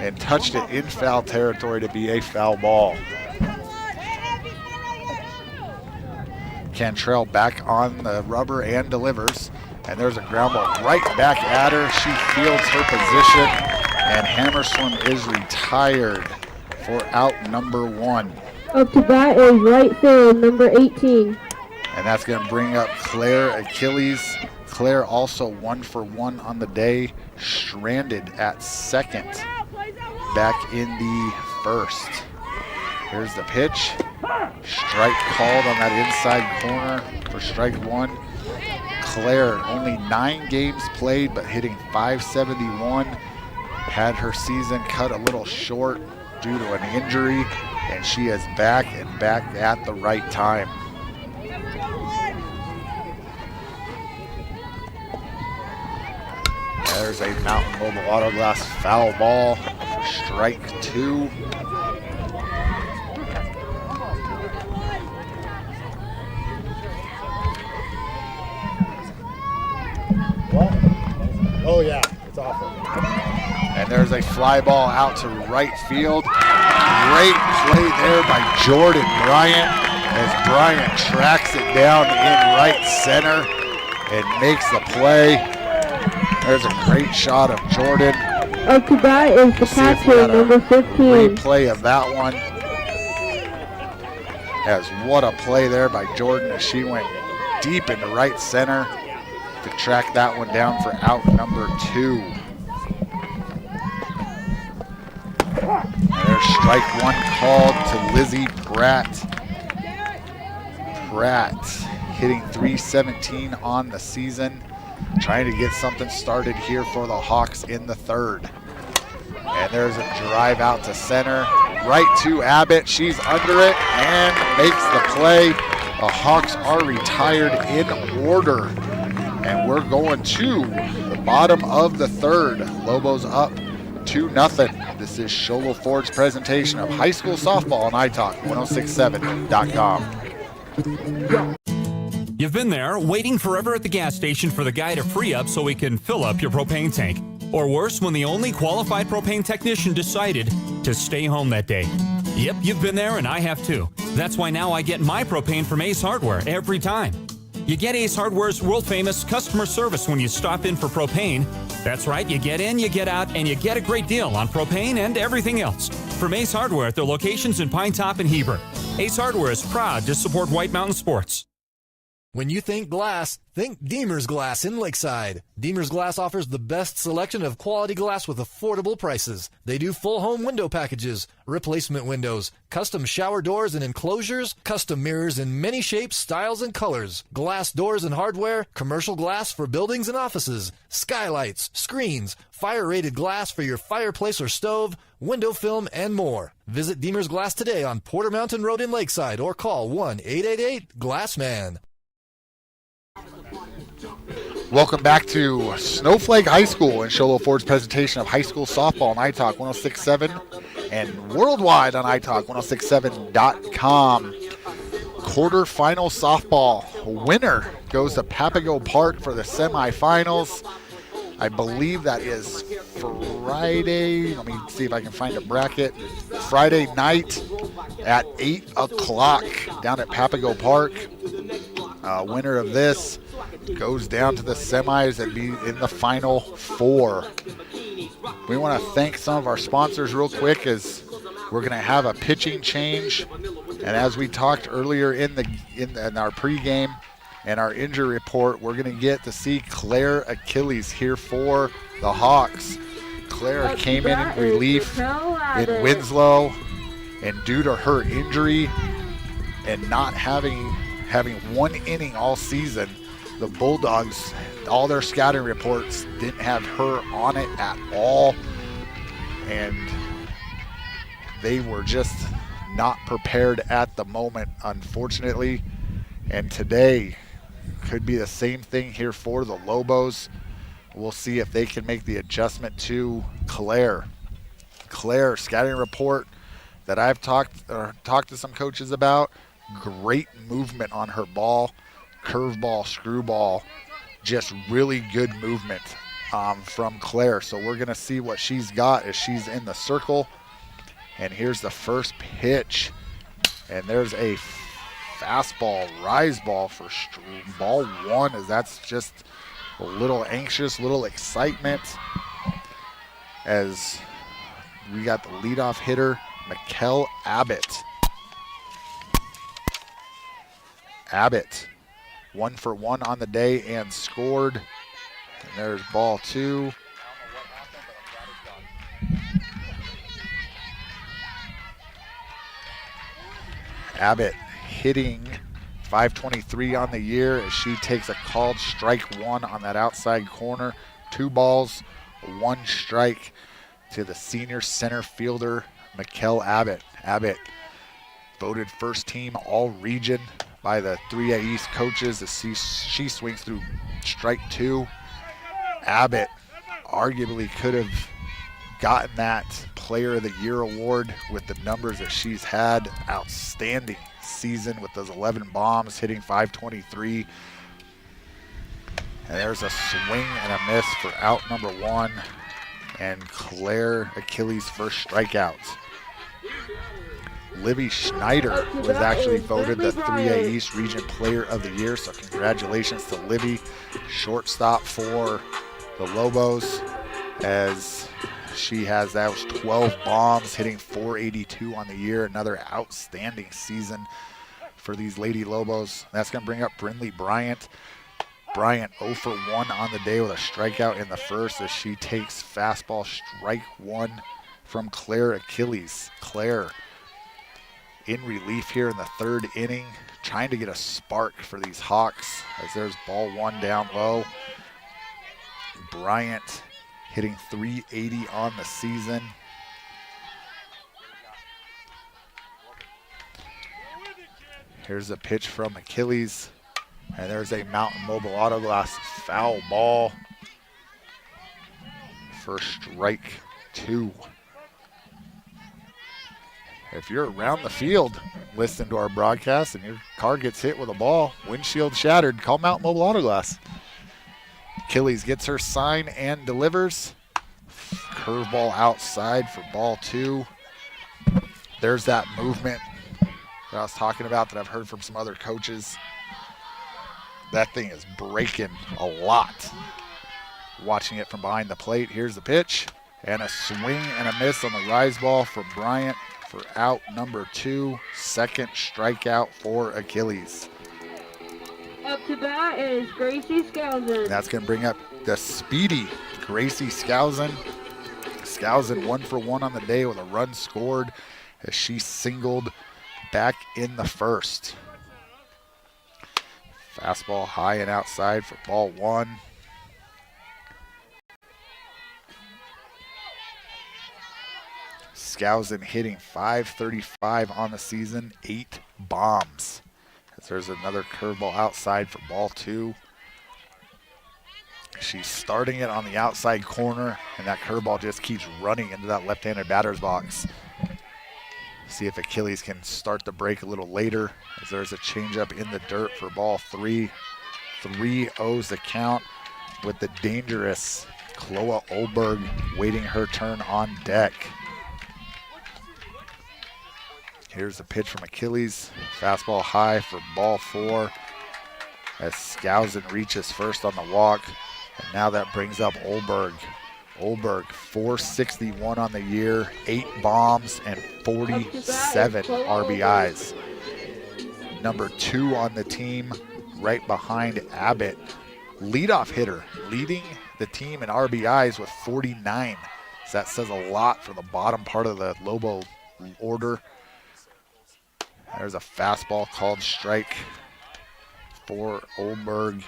Speaker 2: and touched it in foul territory to be a foul ball. Cantrell back on the rubber and delivers. And there's a ground ball right back at her. She fields her position, and Hammerswim is retired for out number 1.
Speaker 3: Up to bat is right field, number 18.
Speaker 2: And that's going to bring up Claire Achilles. Claire also 1 for 1 on the day, stranded at second back in the first. Here's the pitch. Strike called on that inside corner for strike 1. Claire, only 9 games played, but hitting .571. Had her season cut a little short due to an injury, and she is back and back at the right time. There's a Mountain Mobile Auto Glass foul ball for strike 2.
Speaker 11: Oh yeah, it's awful.
Speaker 2: And there's a fly ball out to right field. Great play there by Jordan Bryant as Bryant tracks it down in right center and makes the play. There's a great shot of Jordan.
Speaker 3: Up to bat is the catcher, number 15.
Speaker 2: Replay of that one. As what a play there by Jordan as she went deep into right center to track that one down for out number 2. And there's strike 1 called to Lizzie Pratt. Pratt hitting .317 on the season, trying to get something started here for the Hawks in the third. And there's a drive out to center, right to Abbott. She's under it and makes the play. The Hawks are retired in order. And we're going to the bottom of the third. Lobos up 2-0. This is Sholo Ford's presentation of high school softball on iTalk1067.com.
Speaker 5: You've been there, waiting forever at the gas station for the guy to free up so he can fill up your propane tank. Or worse, when the only qualified propane technician decided to stay home that day. Yep, you've been there and I have too. That's why now I get my propane from Ace Hardware every time. You get Ace Hardware's world-famous customer service when you stop in for propane. That's right, you get in, you get out, and you get a great deal on propane and everything else. From Ace Hardware at their locations in Pine Top and Heber. Ace Hardware is proud to support White Mountain Sports.
Speaker 1: When you think glass, think Deemer's Glass in Lakeside. Deemer's Glass offers the best selection of quality glass with affordable prices. They do full home window packages, replacement windows, custom shower doors and enclosures, custom mirrors in many shapes, styles, and colors, glass doors and hardware, commercial glass for buildings and offices, skylights, screens, fire-rated glass for your fireplace or stove, window film, and more. Visit Deemer's Glass today on Porter Mountain Road in Lakeside or call 1-888-GLASSMAN.
Speaker 2: Welcome back to Snowflake High School and Sholo Ford's presentation of high school softball on iTalk 1067 and worldwide on iTalk 1067.com. Quarterfinal softball winner goes to Papago Park for the semifinals. I believe that is Friday. Let me see if I can find a bracket. Friday night at 8 o'clock down at Papago Park. Winner of this goes down to the semis and be in the final 4. We want to thank some of our sponsors real quick as we're going to have a pitching change. And as we talked earlier in our pregame and our injury report, we're going to get to see Claire Achilles here for the Hawks. Claire came in relief in Winslow, and due to her injury and not having 1 inning all season, the Bulldogs, all their scouting reports didn't have her on it at all, and they were just not prepared at the moment, unfortunately. And today could be the same thing here for the Lobos. We'll see if they can make the adjustment to Claire. Claire, scouting report that I've talked to some coaches about, great movement on her ball, curveball, screwball, just really good movement from Claire. So we're going to see what she's got as she's in the circle. And here's the first pitch. And there's a fastball, rise ball for ball 1, as that's just a little anxious, a little excitement as we got the leadoff hitter, Mikkel Abbott. Abbott, 1 for 1 on the day and scored. And there's ball 2. Abbott hitting .523 on the year as she takes a called strike 1 on that outside corner. 2 balls, 1 strike to the senior center fielder, Mikkel Abbott. Abbott voted first team all region by the 3A East coaches as she swings through strike 2. Abbott arguably could have gotten that Player of the Year award with the numbers that she's had. Outstanding season with those 11 bombs, hitting .523. And there's a swing and a miss for out number 1. And Claire Achilles' first strikeout. Livy Schneider was actually voted the 3A East Region Player of the Year, so congratulations to Livy, shortstop for the Lobos, as she has those 12 bombs, hitting .482 on the year. Another outstanding season for these Lady Lobos. That's going to bring up Brindley Bryant. Bryant 0 for 1 on the day with a strikeout in the first as she takes fastball strike 1 from Claire Achilles. Claire in relief here in the 3rd inning, trying to get a spark for these Hawks as there's ball 1 down low. Bryant hitting .380 on the season. Here's a pitch from Achilles. And there's a Mountain Mobile Auto Glass foul ball for strike 2. If you're around the field listening to our broadcast and your car gets hit with a ball, windshield shattered, call Mountain Mobile Auto Glass. Achilles gets her sign and delivers. Curveball outside for ball 2. There's that movement that I was talking about that I've heard from some other coaches. That thing is breaking a lot. Watching it from behind the plate. Here's the pitch. And a swing and a miss on the rise ball for Bryant for out number 2. Second strikeout for Achilles.
Speaker 3: Up to bat is Gracie Skousen.
Speaker 2: That's going to bring up the speedy Gracie Skousen. Skousen 1 for 1 on the day with a run scored as she singled back in the first. Fastball high and outside for ball 1. Skousen hitting .535 on the season, 8 bombs. As there's another curveball outside for ball 2. She's starting it on the outside corner, and that curveball just keeps running into that left-handed batter's box. See if Achilles can start the break a little later, as there's a changeup in the dirt for ball 3. 3-0's the count with the dangerous Chloe Olberg waiting her turn on deck. Here's the pitch from Achilles. Fastball high for ball 4 as Skousen reaches first on the walk. And now that brings up Olberg. Olberg, .461 on the year, 8 bombs and 47 RBIs. Number 2 on the team, right behind Abbott. Leadoff hitter, leading the team in RBIs with 49. So that says a lot for the bottom part of the Lobo order. There's a fastball called strike for Olberg.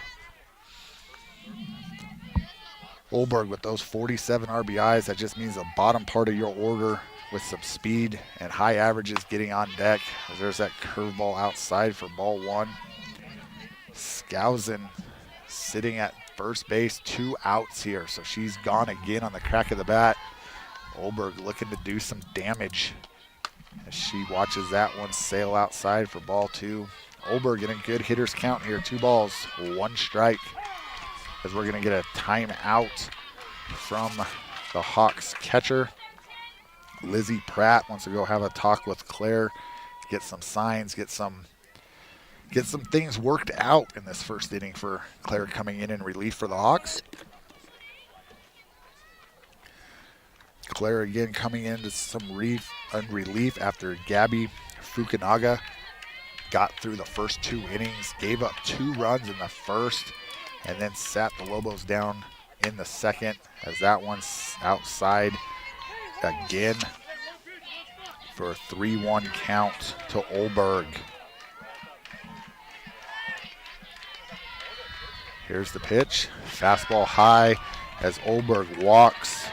Speaker 2: Olberg with those 47 RBIs, that just means the bottom part of your order with some speed and high averages getting on deck. There's that curveball outside for ball 1. Skousen sitting at first base, 2 outs here, so she's gone again on the crack of the bat. Olberg looking to do some damage as she watches that one sail outside for ball 2. Olberg getting a good hitter's count here, 2 balls, 1 strike. As we're going to get a timeout from the Hawks catcher. Lizzie Pratt wants to go have a talk with Claire, get some signs, get some get some things worked out in this first inning for Claire coming in relief for the Hawks. Claire again coming into some relief after Gabby Fukunaga got through the first 2 innings, gave up 2 runs in the first, and then sat the Lobos down in the second as that one's outside again for a 3-1 count to Olberg. Here's the pitch, fastball high as Olberg walks,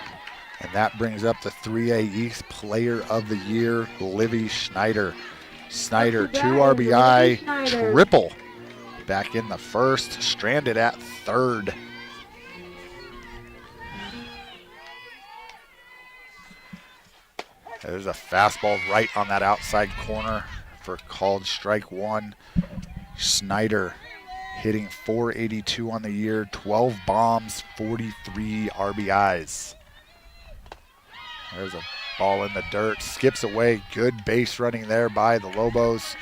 Speaker 2: and that brings up the 3A East Player of the Year, Livy Schneider. Schneider, 2 RBI, triple back in the first, stranded at third. There's a fastball right on that outside corner for called strike 1. Schneider hitting .482 on the year, 12 bombs, 43 RBIs. There's a ball in the dirt, skips away, good base running there by the Lobos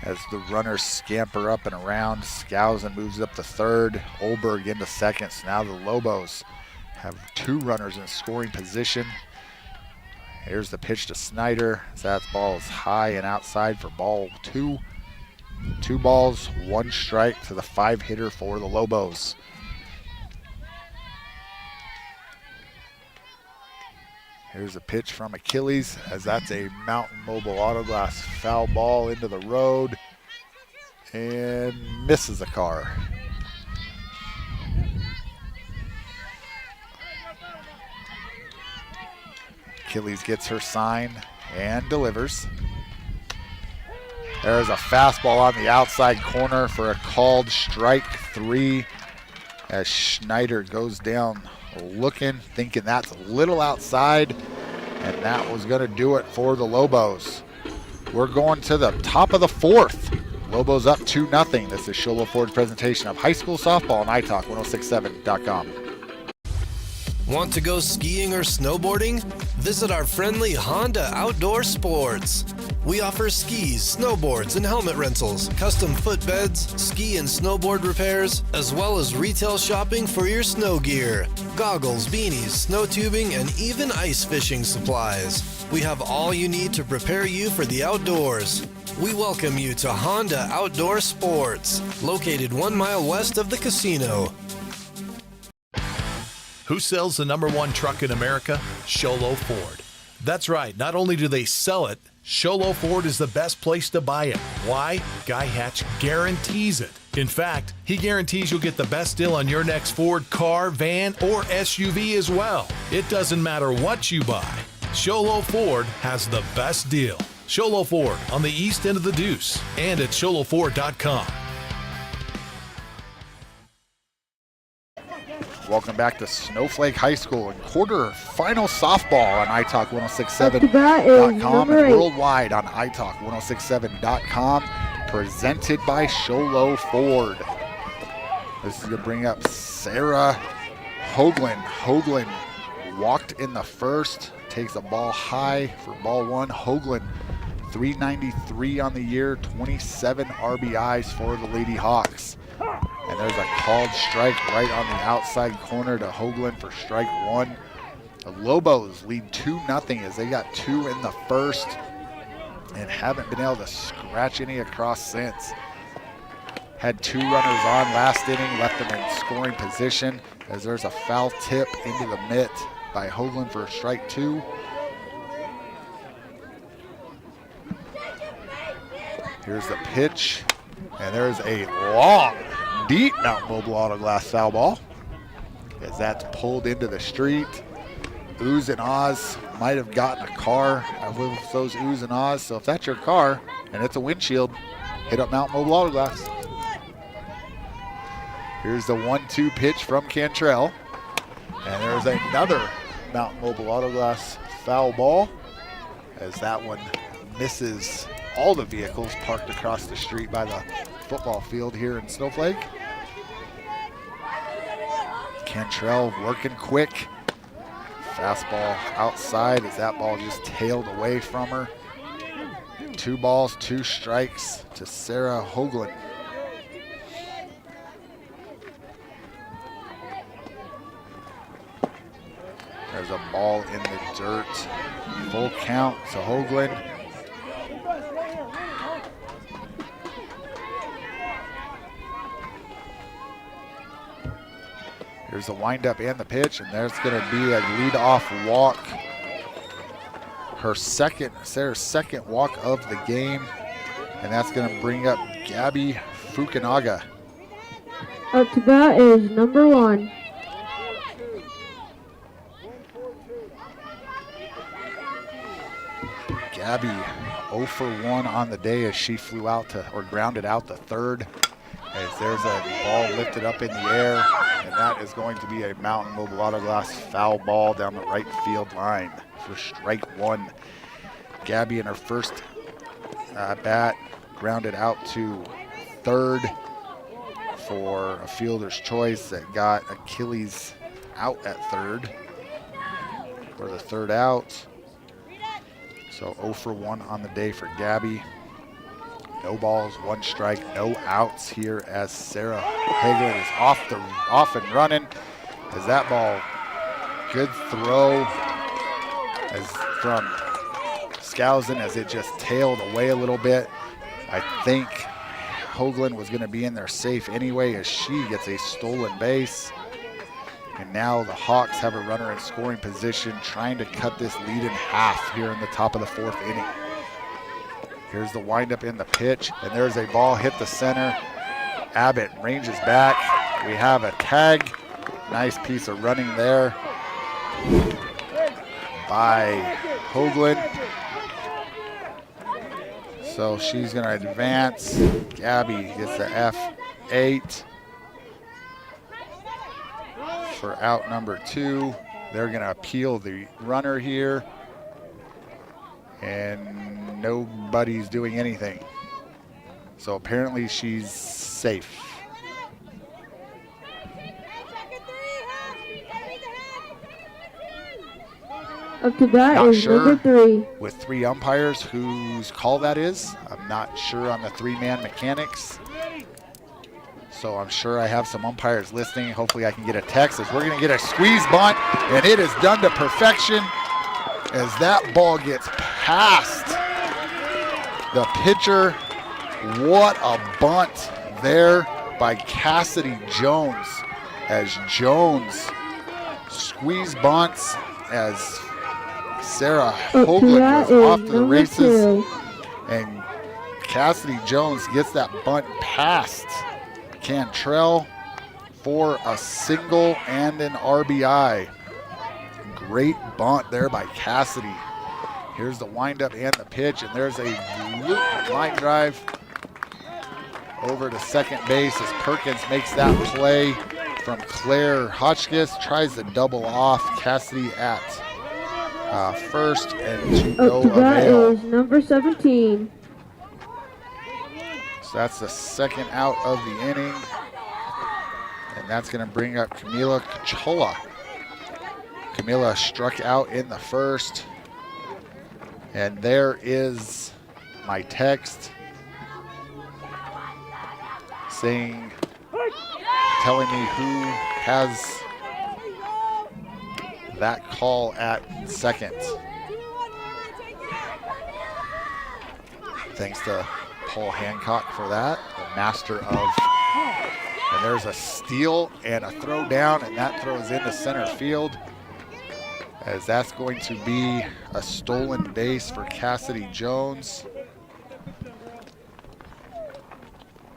Speaker 2: as the runners scamper up and around. Skousen moves up to third, Olberg into second. So now the Lobos have 2 runners in scoring position. Here's the pitch to Snyder. That ball is high and outside for ball 2. 2 balls, 1 strike to the 5-hitter for the Lobos. Here's a pitch from Achilles as that's a Mountain Mobile Autoglass foul ball into the road and misses a car. Achilles gets her sign and delivers. There's a fastball on the outside corner for a called strike 3 as Schneider goes down looking, thinking that's a little outside, and that was going to do it for the Lobos. We're going to the top of the 4th. Lobos up 2-0. This is Sholo Ford's presentation of high school softball on iTalk1067.com.
Speaker 1: Want to go skiing or snowboarding? Visit our friendly Honda Outdoor Sports. We offer skis, snowboards, and helmet rentals, custom footbeds, ski and snowboard repairs, as well as retail shopping for your snow gear, goggles, beanies, snow tubing, and even ice fishing supplies. We have all you need to prepare you for the outdoors. We welcome you to Honda Outdoor Sports, located 1 mile west of the casino.
Speaker 4: Who sells the #1 truck in America? Sholo Ford. That's right, not only do they sell it, Sholo Ford is the best place to buy it. Why? Guy Hatch guarantees it. In fact, he guarantees you'll get the best deal on your next Ford car, van, or SUV as well. It doesn't matter what you buy. Sholo Ford has the best deal. Sholo Ford on the east end of the Deuce and at sholoford.com.
Speaker 2: Welcome back to Snowflake High School and quarterfinal softball on iTalk1067.com and worldwide on iTalk1067.com, presented by Sholo Ford. This is going to bring up Sarah Hoagland. Hoagland walked in the first, takes a ball high for ball 1. Hoagland, 393 on the year, 27 RBIs for the Lady Hawks. And there's a called strike right on the outside corner to Hoagland for strike 1. The Lobos lead 2-0 as they got 2 in the first and haven't been able to scratch any across since. Had 2 runners on last inning, left them in scoring position as there's a foul tip into the mitt by Hoagland for strike 2. Here's the pitch, and there's a long, deep Mount Mobile Autoglass foul ball as that's pulled into the street. Oohs and ahs might have gotten a car with those oohs and ahs. So if that's your car and it's a windshield, hit up Mount Mobile Autoglass. Here's the 1-2 pitch from Cantrell. And there's another Mount Mobile Autoglass foul ball as that one misses all the vehicles parked across the street by the football field here in Snowflake. Cantrell working quick. Fastball outside as that ball just tailed away from her. 2 balls, 2 strikes to Sarah Hoagland. There's a ball in the dirt. Full count to Hoagland. Here's the windup and the pitch, and there's going to be a lead-off walk. Sarah's second walk of the game, and that's going to bring up Gabby Fukunaga.
Speaker 3: Up to bat is number 1.
Speaker 2: Gabby 0 for 1 on the day as she flew out to, or grounded out to third. As there's a ball lifted up in the air, and that is going to be a Mountain Mobile Auto Glass foul ball down the right field line for strike 1. Gabby in her first bat grounded out to third for a fielder's choice that got Achilles out at third for the third out. So 0 for 1 on the day for Gabby. No balls, 1 strike, no outs here as Sarah Hoagland is off and running. As that ball, good throw as from Skousen as it just tailed away a little bit. I think Hoagland was going to be in there safe anyway as she gets a stolen base. And now the Hawks have a runner in scoring position trying to cut this lead in half here in the top of the 4th inning. Here's the windup in the pitch, and there's a ball hit the center. Abbott ranges back. We have a tag. Nice piece of running there by Hoagland. So she's going to advance. Gabby gets the F8 for out number 2. They're going to appeal the runner here, and nobody's doing anything. So apparently she's safe.
Speaker 3: Up to bat
Speaker 2: Not
Speaker 3: is
Speaker 2: sure
Speaker 3: number 3.
Speaker 2: with 3 umpires whose call that is. I'm not sure on the 3-man mechanics. So I'm sure I have some umpires listening. Hopefully I can get a text as we're going to get a squeeze bunt, and it is done to perfection as that ball gets past the pitcher. What a bunt there by Cassidy Jones as Jones squeeze bunts as Sarah Hoagland was off to the races.
Speaker 3: 2.
Speaker 2: And Cassidy Jones gets that bunt past Cantrell for a single and an RBI. Great bunt there by Cassidy. Here's the windup and the pitch, and there's a loop line drive over to second base as Perkins makes that play from Claire Hotchkiss. Tries to double off Cassidy at first, and to no
Speaker 3: Up to bat
Speaker 2: avail.
Speaker 3: is number 17.
Speaker 2: So that's the second out of the inning. And that's going to bring up Camila Cachola. Camila struck out in the first. And there is my text saying, telling me who has that call at second. Thanks to Paul Hancock for that, the master of. And there's a steal and a throw down, and that throws into center field, as that's going to be a stolen base for Cassidy Jones.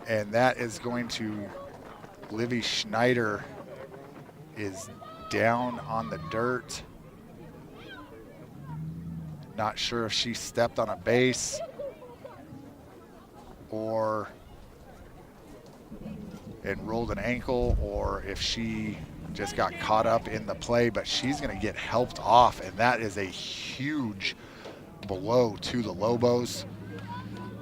Speaker 2: And that is going to, Livy Schneider is down on the dirt. Not sure if she stepped on a base or and rolled an ankle, or if she just got caught up in the play, but she's going to get helped off, and that is a huge blow to the Lobos.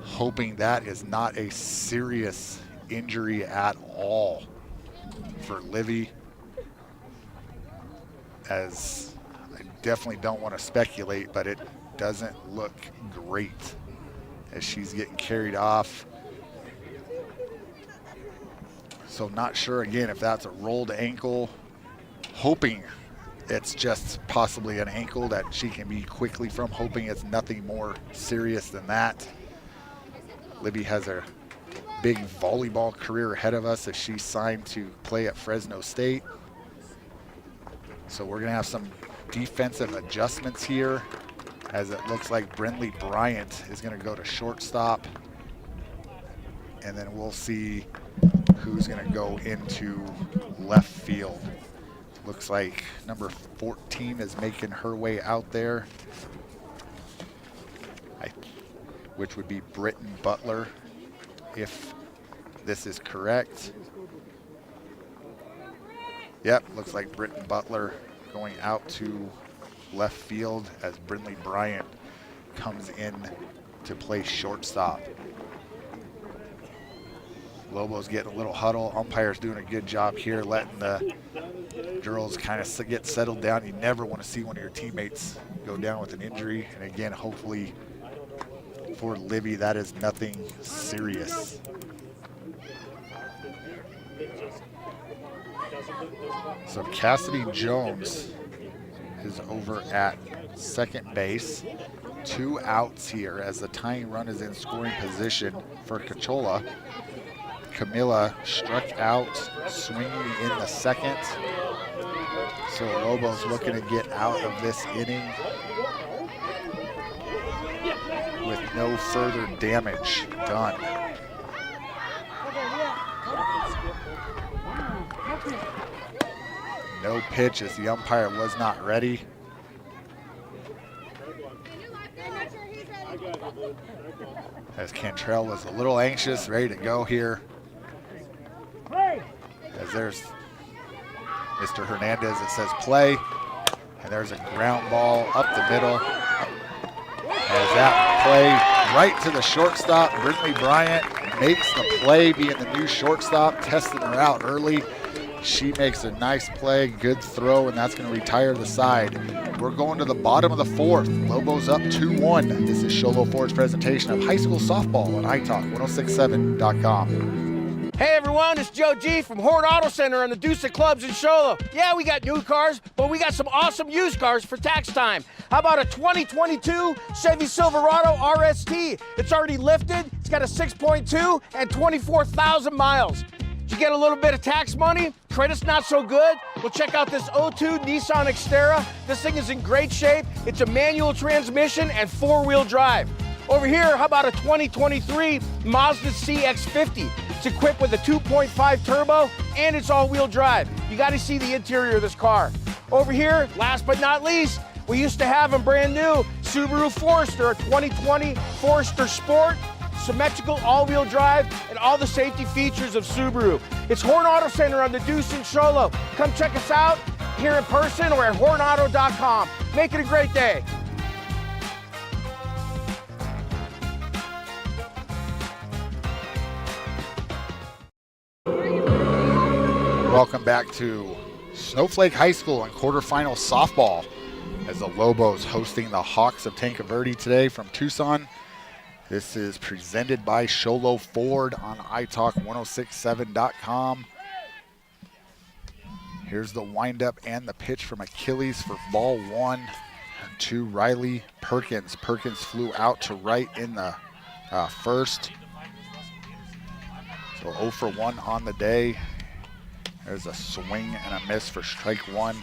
Speaker 2: Hoping that is not a serious injury at all for Livy, as I definitely don't want to speculate, but it doesn't look great as she's getting carried off. So not sure again if that's a rolled ankle, hoping it's just possibly an ankle that she can be quickly from, hoping it's nothing more serious than that. Libby has a big volleyball career ahead of us as she's signed to play at Fresno State. So we're gonna have some defensive adjustments here, as it looks like Brindley Bryant is gonna go to shortstop. And then we'll see who's gonna go into left field. Looks like number 14 is making her way out there, which would be Britton Butler, if this is correct. Yep, looks like Britton Butler going out to left field as Brindley Bryant comes in to play shortstop. Lobo's getting a little huddle. Umpire's doing a good job here, letting the girls kind of get settled down. You never want to see one of your teammates go down with an injury. And again, hopefully for Libby, that is nothing serious. So Cassidy Jones is over at second base. 2 outs here as the tying run is in scoring position for Cochola. Camilla struck out, swinging in the second. So Lobo's looking to get out of this inning with no further damage done. No pitch as the umpire was not ready. As Cantrell was a little anxious, ready to go here. As there's Mr. Hernandez, it says play. And there's a ground ball up the middle. As that play right to the shortstop, Brindley Bryant makes the play, being the new shortstop, testing her out early. She makes a nice play, good throw, and that's going to retire the side. We're going to the bottom of the 4th. Lobos up 2-1. This is Sholo Ford's presentation of high school softball on iTalk1067.com.
Speaker 6: Hey everyone, it's Joe G from Horn Auto Center on the Deuce Clubs in Sholo. Yeah, we got new cars, but we got some awesome used cars for tax time. How about a 2022 Chevy Silverado RST? It's already lifted, it's got a 6.2 and 24,000 miles. Did you get a little bit of tax money? Credit's not so good? Well, check out this 02 Nissan Xterra. This thing is in great shape. It's a manual transmission and 4-wheel drive. Over here, how about a 2023 Mazda CX-50? It's equipped with a 2.5 turbo and it's all-wheel drive. You got to see the interior of this car. Over here, last but not least, we used to have them brand new, Subaru Forester, a 2020 Forester Sport, symmetrical all-wheel drive, and all the safety features of Subaru. It's Horn Auto Center on the Deuce in Sholo. Come check us out here in person or at hornauto.com. Make it a great day.
Speaker 2: Welcome back to Snowflake High School and quarterfinal softball as the Lobos hosting the Hawks of TANQUE Verde today from Tucson. This is presented by Sholo Ford on iTalk1067.com. Here's the windup and the pitch from Achilles for ball 1 to Riley Perkins. Perkins flew out to right in the first. So 0 for 1 on the day. There's a swing and a miss for strike 1.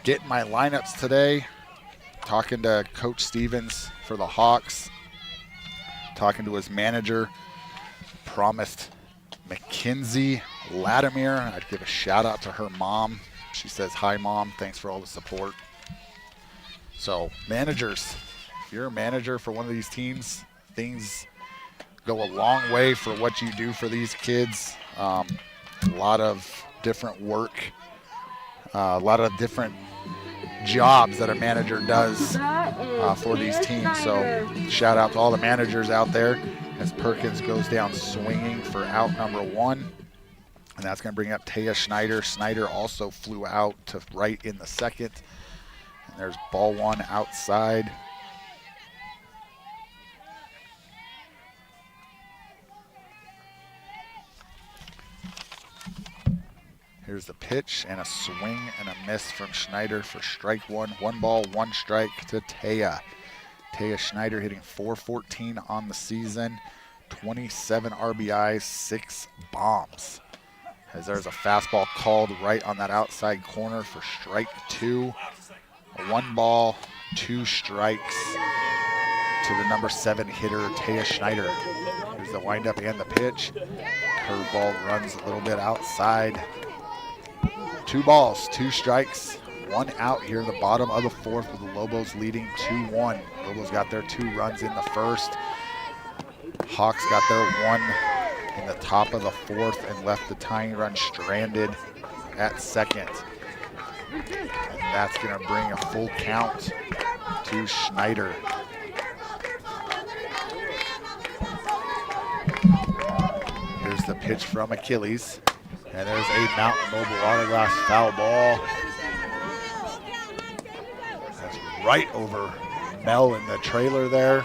Speaker 2: Getting my lineups today. Talking to Coach Stevens for the Hawks. Talking to his manager. Promised Mackenzie Latimer. I'd give a shout out to her mom. She says, hi mom, thanks for all the support. So managers, if you're a manager for one of these teams, things go a long way for what you do for these kids. A lot of different work, a lot of different jobs that a manager does for these teams. So shout out to all the managers out there as Perkins goes down swinging for out number 1. And that's going to bring up Taya Schneider. Schneider also flew out to right in the second. And there's ball 1 outside. Here's the pitch and a swing and a miss from Schneider for strike one. 1 ball, 1 strike to Taya. Taya Schneider hitting .414 on the season, 27 RBIs, 6 bombs. As there's a fastball called right on that outside corner for strike 2. 1 ball, 2 strikes to the number 7 hitter, Taya Schneider. Here's the windup and the pitch. Curveball runs a little bit outside. 2 balls, 2 strikes, 1 out here in the bottom of the 4th with the Lobos leading 2-1. Lobos got their 2 runs in the 1st. Hawks got their 1 in the top of the 4th and left the tying run stranded at 2nd. And that's going to bring a full count to Schneider. Here's the pitch from Achilles. And there's a Mountain Mobile Autoglass foul ball. That's right over Mel in the trailer there.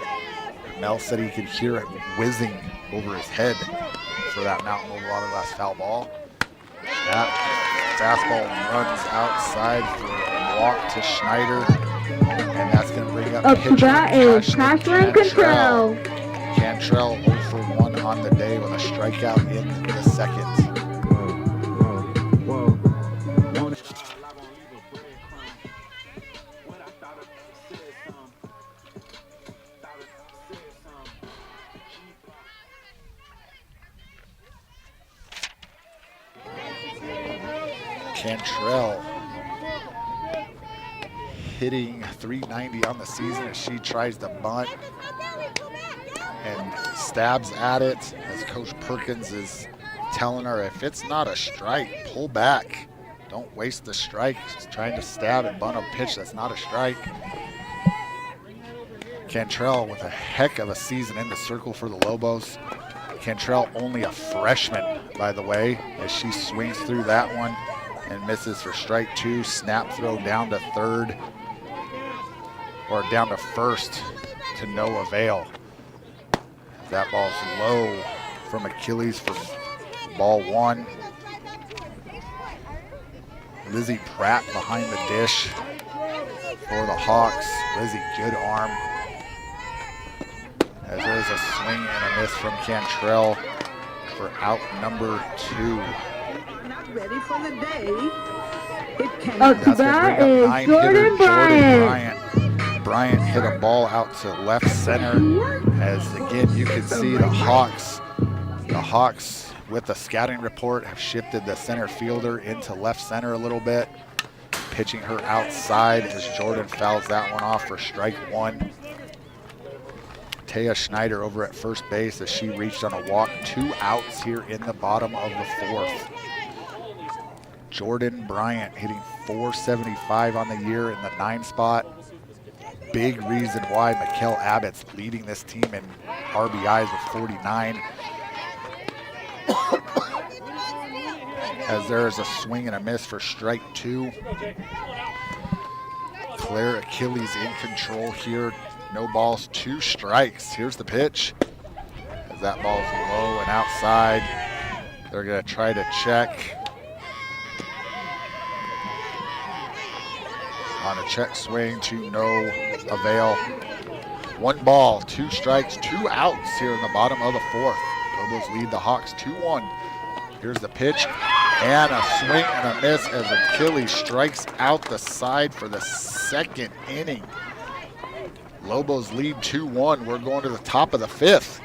Speaker 2: Mel said he could hear it whizzing over his head for that Mountain Mobile Autoglass foul ball. That fastball runs outside for a walk to Schneider. And that's going to bring up pitcher
Speaker 3: Cashlin Control.
Speaker 2: Cantrell 0 for 1 on the day with a strikeout in the 2nd. Cantrell hitting .390 on the season as she tries to bunt and stabs at it, as Coach Perkins is telling her, if it's not a strike, pull back. Don't waste the strike. She's trying to stab and bunt a pitch that's not a strike. Cantrell with a heck of a season in the circle for the Lobos. Cantrell only a freshman, by the way, as she swings through that one and misses for strike 2. Snap throw down to 3rd, or down to 1st to no avail. That ball's low from Achilles for ball 1. Lizzie Pratt behind the dish for the Hawks. Lizzie, good arm. As there's a swing and a miss from Cantrell for out number 2.
Speaker 9: Not ready for the day. It can
Speaker 3: Up to bat is Jordan Bryant.
Speaker 2: Bryant hit a ball out to left center. As again, you can see the Hawks with the scouting report have shifted the center fielder into left center a little bit, pitching her outside as Jordan fouls that one off for strike 1. Taya Schneider over at first base as she reached on a walk. 2 outs here in the bottom of the 4th. Jordan Bryant hitting .475 on the year in the 9 spot. Big reason why Mikkel Abbott's leading this team in RBIs with 49. As there is a swing and a miss for strike 2. Claire Achilles in control here. No balls, 2 strikes. Here's the pitch. As that ball's low and outside. They're going to try to check. On a check swing to no avail. 1 ball, 2 strikes, 2 outs here in the bottom of the 4th. Lobos lead the Hawks 2-1. Here's the pitch and a swing and a miss as Achilles strikes out the side for the 2nd inning. Lobos lead 2-1. We're going to the top of the 5th.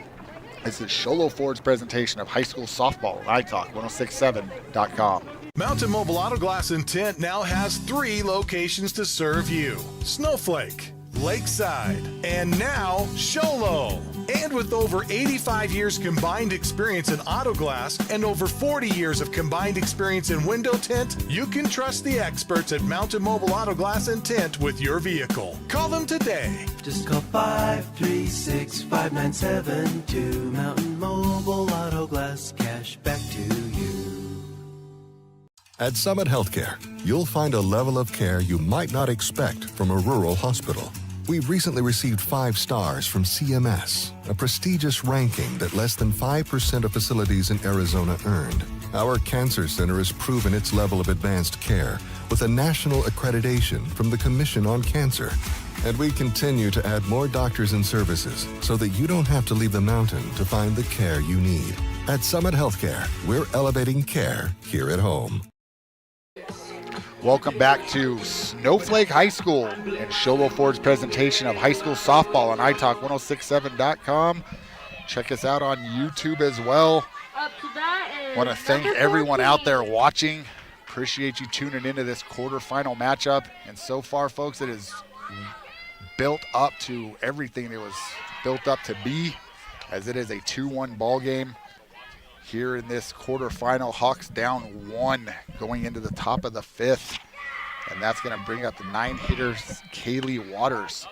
Speaker 2: This is Sholo Ford's presentation of high school softball on iTalk 1067.com.
Speaker 4: Mountain Mobile Autoglass and Tint now has 3 locations to serve you: Snowflake, Lakeside, and now Sholo. And with over 85 years combined experience in auto glass and over 40 years of combined experience in window tint, you can trust the experts at Mountain Mobile Auto Glass and Tint with your vehicle. Call them today.
Speaker 7: Just call 536-5972. Mountain Mobile Auto Glass, cash back to you.
Speaker 8: At Summit Healthcare, you'll find a level of care you might not expect from a rural hospital. We've recently received 5 stars from CMS, a prestigious ranking that less than 5% of facilities in Arizona earned. Our Cancer Center has proven its level of advanced care with a national accreditation from the Commission on Cancer. And we continue to add more doctors and services so that you don't have to leave the mountain to find the care you need. At Summit Healthcare, we're elevating care here at home.
Speaker 2: Welcome back to Snowflake High School and Sholo Ford's presentation of high school softball on italk1067.com. Check us out on YouTube as well.
Speaker 3: Up to that is
Speaker 2: Want to thank
Speaker 3: number
Speaker 2: everyone
Speaker 3: 14.
Speaker 2: out there watching. Appreciate you tuning into this quarterfinal matchup. And so far, folks, it is built up to everything it was built up to be, as it is a 2-1 ball game. Here in this quarterfinal, Hawks down 1 going into the top of the 5th. And that's going to bring up the 9-hitter, Kaylee Waters.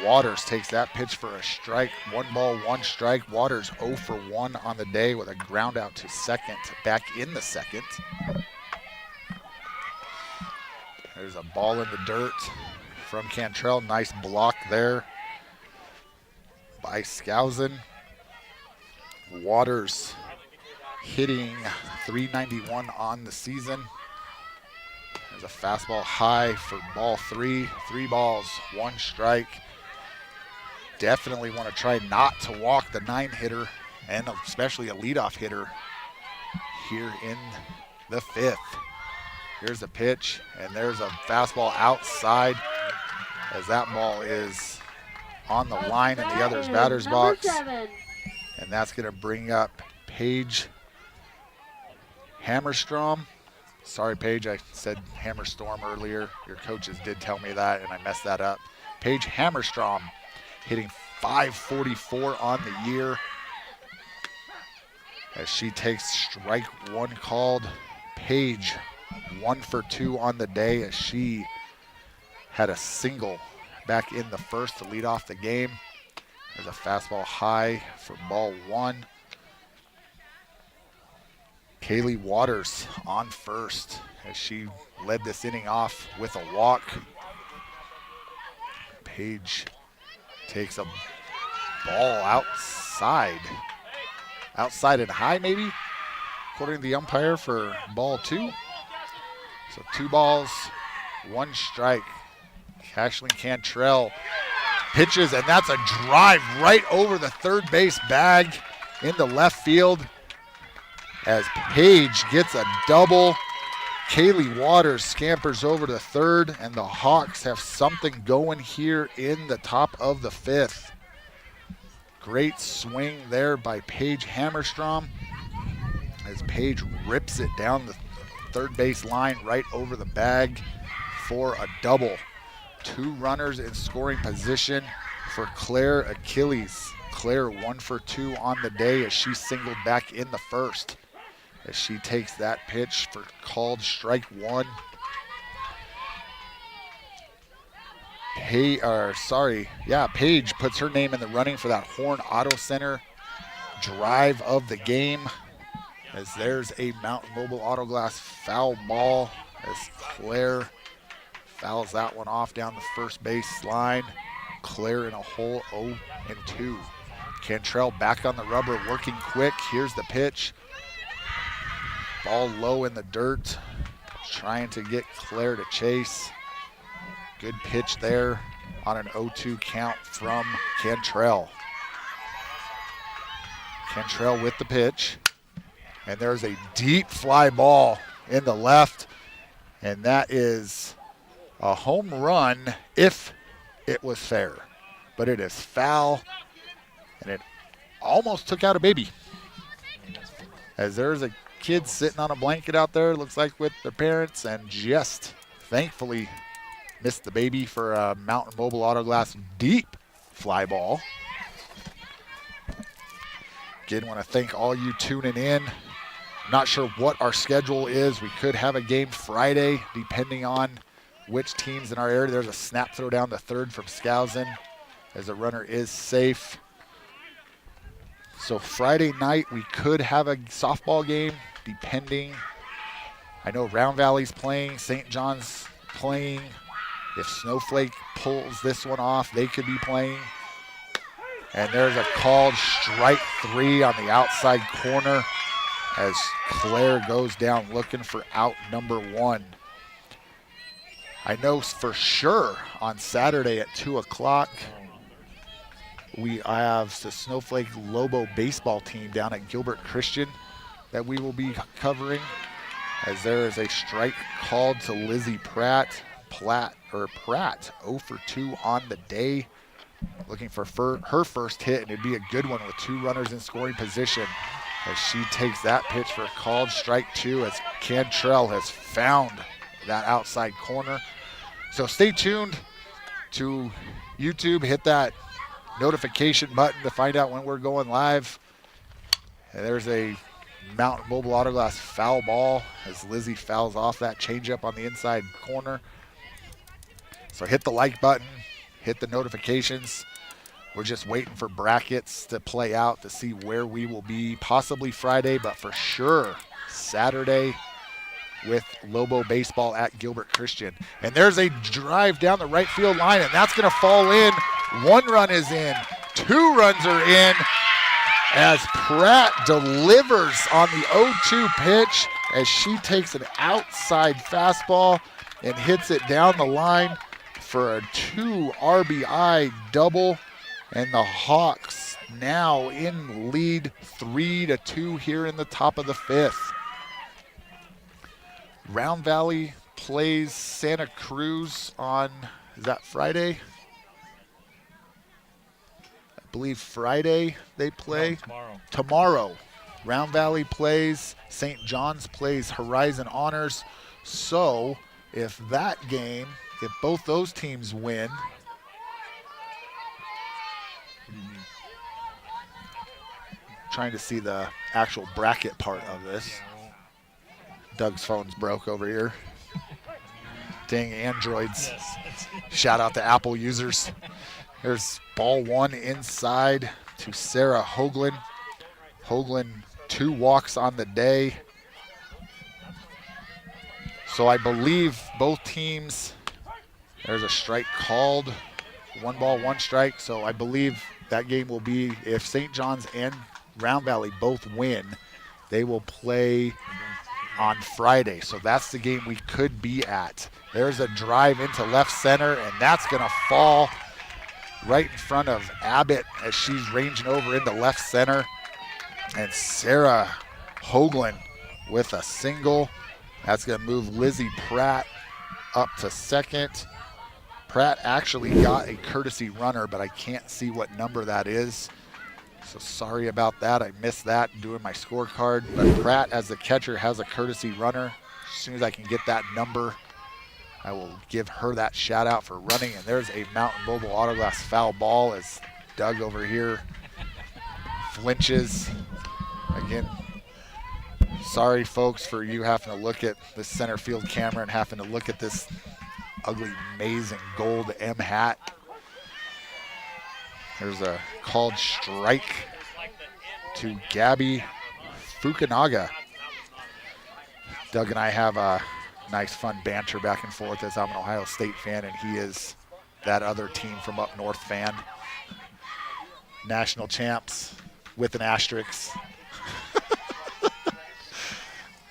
Speaker 2: Waters takes that pitch for a strike. 1 ball, 1 strike. Waters 0 for 1 on the day with a ground out to second, back in the second. There's a ball in the dirt from Cantrell. Nice block there by Skousen. Waters hitting .391 on the season. There's a fastball high for ball 3. 3 balls, 1 strike. Definitely want to try not to walk the 9-hitter, and especially a leadoff hitter here in the 5th. Here's the pitch, and there's a fastball outside as that ball is on the line in the other's batter's
Speaker 3: Number
Speaker 2: box.
Speaker 3: 7.
Speaker 2: And that's going to bring up Paige Hammerstrom. Sorry, Paige, I said Hammerstorm earlier. Your coaches did tell me that, and I messed that up. Paige Hammerstrom hitting .544 on the year as she takes strike 1 called. Paige 1 for 2 on the day as she had a single back in the first to lead off the game. There's a fastball high for ball 1. Kaylee Waters on first as she led this inning off with a walk. Paige takes a ball outside. Outside and high maybe, according to the umpire, for ball 2. So 2 balls, 1 strike. Ashlyn Cantrell pitches, and that's a drive right over the third base bag into left field as Paige gets a double. Kaylee Waters scampers over to third, and the Hawks have something going here in the top of the 5th. Great swing there by Paige Hammerstrom as Paige rips it down the third base line right over the bag for a double. 2 runners in scoring position for Claire Achilles. Claire 1 for 2 on the day as she singled back in the first. As she takes that pitch for called strike 1. Paige puts her name in the running for that Horn Auto Center drive of the game. As there's a Mountain Mobile Auto Glass foul ball as Claire fouls that one off down the first base line. Claire in a hole 0-2. Cantrell back on the rubber, working quick. Here's the pitch. Ball low in the dirt, trying to get Claire to chase. Good pitch there on an 0-2 count from Cantrell. Cantrell with the pitch. And there's a deep fly ball in the left. And that is a home run if it was fair. But it is foul. And it almost took out a baby. As there's a kid sitting on a blanket out there, looks like with their parents, and just thankfully missed the baby for a Mountain Mobile Auto Glass deep fly ball. Again, want to thank all you tuning in. Not sure what our schedule is. We could have a game Friday, depending on which teams in our area. There's a snap throw down the third from Skousen as the runner is safe. So Friday night, we could have a softball game, depending. I know Round Valley's playing, St. John's playing. If Snowflake pulls this one off, they could be playing. And there's a called strike 3 on the outside corner as Claire goes down looking for out number 1. I know for sure on Saturday at 2 o'clock, we have the Snowflake Lobo baseball team down at Gilbert Christian that we will be covering, as there is a strike called to Lizzie Pratt. Pratt 0 for 2 on the day, looking for her first hit, and it'd be a good one with 2 runners in scoring position as she takes that pitch for a called strike 2, as Cantrell has found that outside corner. So stay tuned to YouTube, hit that notification button to find out when we're going live. And there's a Mountain Mobile Autoglass foul ball as Lizzie fouls off that changeup on the inside corner. So hit the like button, hit the notifications. We're just waiting for brackets to play out to see where we will be, possibly Friday, but for sure Saturday with Lobo baseball at Gilbert Christian. And there's a drive down the right field line, and that's going to fall in. 1 run is in, 2 runs are in, as Pratt delivers on the 0-2 pitch as she takes an outside fastball and hits it down the line for a 2 RBI double. And the Hawks now in lead 3-2 here in the top of the 5th. Round Valley plays Santa Cruz on, is that Friday? I believe Friday they play.
Speaker 11: No,
Speaker 2: tomorrow. Round Valley plays, St. John's plays Horizon Honors. So if both those teams win, trying to see the actual bracket part of this. Doug's phone's broke over here. Dang Androids. Shout out to Apple users. There's ball 1 inside to Sarah Hoagland. Hoagland 2 walks on the day. So I believe both teams, there's a strike called. 1 ball, 1 strike. So I believe that game will be, if St. John's and Round Valley both win, they will play on Friday. So that's the game we could be at. There's a drive into left center, and that's going to fall right in front of Abbott as she's ranging over into left center. And Sarah Hoagland with a single. That's going to move Lizzie Pratt up to second. Pratt actually got a courtesy runner, but I can't see what number that is. So sorry about that. I missed that doing my scorecard. But Pratt, as the catcher, has a courtesy runner. As soon as I can get that number, I will give her that shout out for running. And there's a Mountain Mobile Autoglass foul ball as Doug over here flinches. Again, sorry folks for you having to look at the center field camera and having to look at this ugly, amazing gold M hat. There's a called strike to Gabby Fukunaga. Doug and I have a nice, fun banter back and forth as I'm an Ohio State fan, and he is that other team from up north fan. National champs with an asterisk.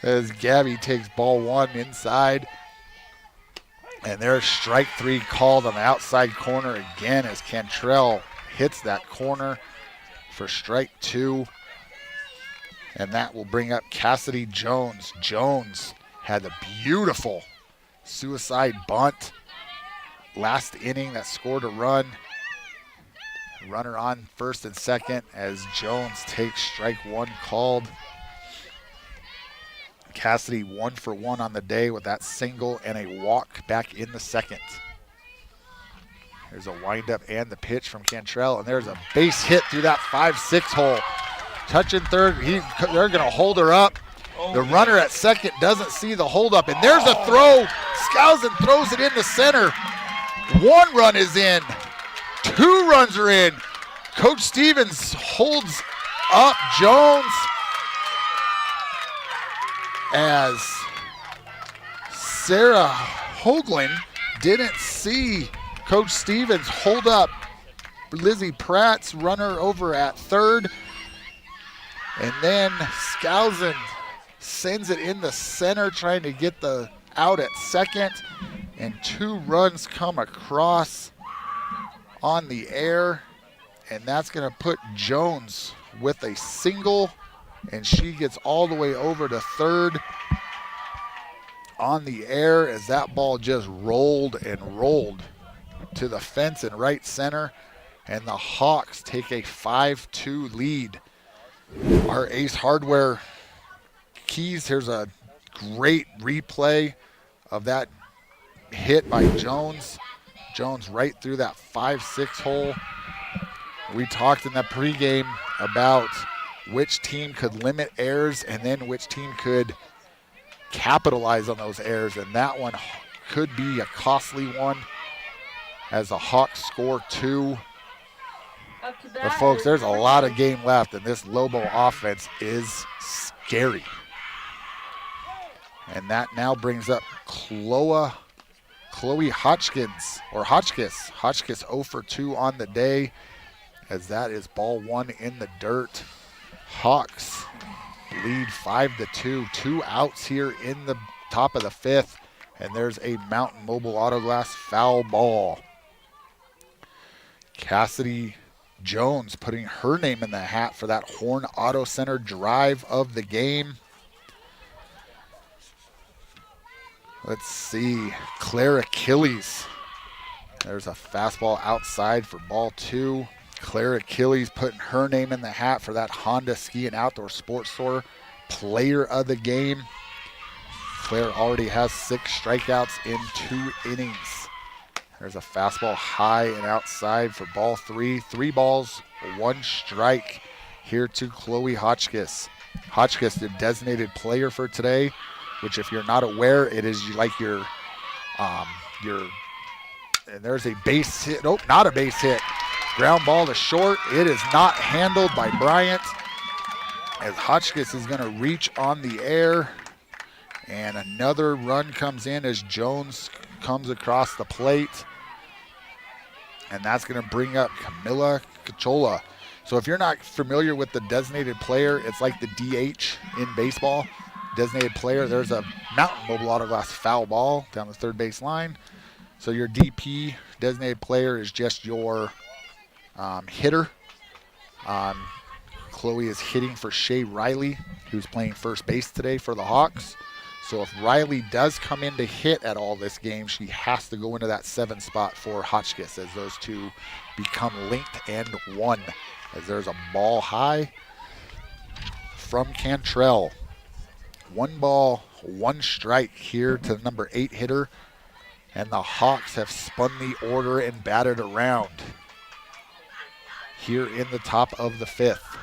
Speaker 2: As Gabby takes ball 1 inside. And there's strike 3 called on the outside corner again as Cantrell hits that corner for strike 2. And that will bring up Cassidy Jones. Jones had a beautiful suicide bunt last inning that scored a run. Runner on first and second as Jones takes strike 1 called. Cassidy 1 for 1 on the day with that single and a walk back in the second. There's a windup and the pitch from Cantrell, and there's a base hit through that 5-6 hole. Touching third, they're going to hold her up. The runner at second doesn't see the holdup, and there's a throw. Skousen throws it into center. 1 run is in. 2 runs are in. Coach Stevens holds up Jones as Sarah Hoagland didn't see Coach Stevens hold up Lizzie Pratt's runner over at third. And then Skousen sends it in the center, trying to get the out at second, and 2 runs come across on the air, and that's going to put Jones with a single, and she gets all the way over to third on the air as that ball just rolled and rolled to the fence in right center, and the Hawks take a 5-2 lead. Our Ace Hardware keys, here's a great replay of that hit by Jones. Jones right through that 5-6 hole. We talked in the pregame about which team could limit errors and then which team could capitalize on those errors, and that one could be a costly one as the Hawks score 2. But folks, there's a lot of game left, and this Lobo offense is scary. And that now brings up Chloe Hotchkiss. Hotchkiss 0 for 2 on the day, as that is ball 1 in the dirt. Hawks lead 5-2. 2 outs here in the top of the 5th, and there's a Mountain Mobile Auto Glass foul ball. Cassidy Jones putting her name in the hat for that Horn Auto Center drive of the game. Let's see, Claire Achilles. There's a fastball outside for ball 2. Claire Achilles putting her name in the hat for that Honda Ski and Outdoor Sports Store player of the game. Claire already has 6 strikeouts in 2 innings. There's a fastball high and outside for ball 3. 3 balls, 1 strike here to Chloe Hotchkiss. Hotchkiss, the designated player for today, which if you're not aware, it is like your, and there's a base hit. Oh, not a base hit. Ground ball to short. It is not handled by Bryant, as Hotchkiss is going to reach on the air. And another run comes in as Jones comes across the plate. And that's going to bring up Camila Cachola. So if you're not familiar with the designated player, it's like the DH in baseball. Designated player, there's a Mountain Mobile Auto Glass foul ball down the third base line. So your DP, designated player, is just your hitter. Chloe is hitting for Shay Riley, who's playing first base today for the Hawks. So if Riley does come in to hit at all this game, she has to go into that 7 spot for Hotchkiss, as those two become linked and one. As there's a ball high from Cantrell. 1 ball, 1 strike here to the number 8 hitter. And the Hawks have spun the order and batted around here in the top of the 5th.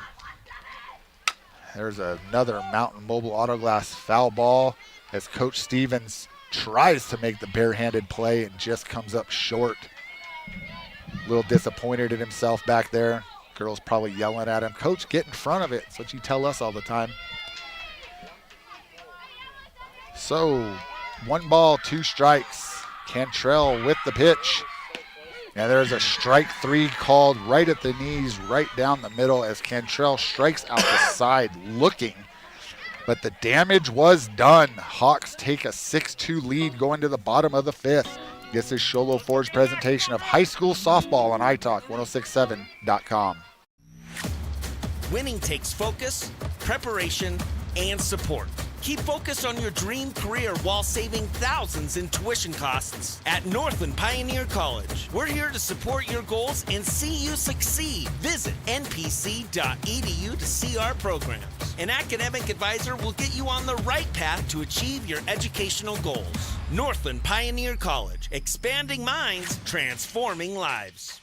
Speaker 2: There's another Mountain Mobile Auto Glass foul ball as Coach Stevens tries to make the barehanded play and just comes up short. A little disappointed in himself back there. Girls probably yelling at him, "Coach, get in front of it." That's what you tell us all the time. So 1 ball, 2 strikes. Cantrell with the pitch. And there's a strike 3 called right at the knees, right down the middle, as Cantrell strikes out the side looking. But the damage was done. Hawks take a 6-2 lead going to the bottom of the 5th. This is Sholo Ford's presentation of high school softball on iTalk1067.com.
Speaker 10: Winning takes focus, preparation, and support. Keep focused on your dream career while saving thousands in tuition costs at Northland Pioneer College. We're here to support your goals and see you succeed. Visit npc.edu to see our programs. An academic advisor will get you on the right path to achieve your educational goals. Northland Pioneer College, expanding minds, transforming lives.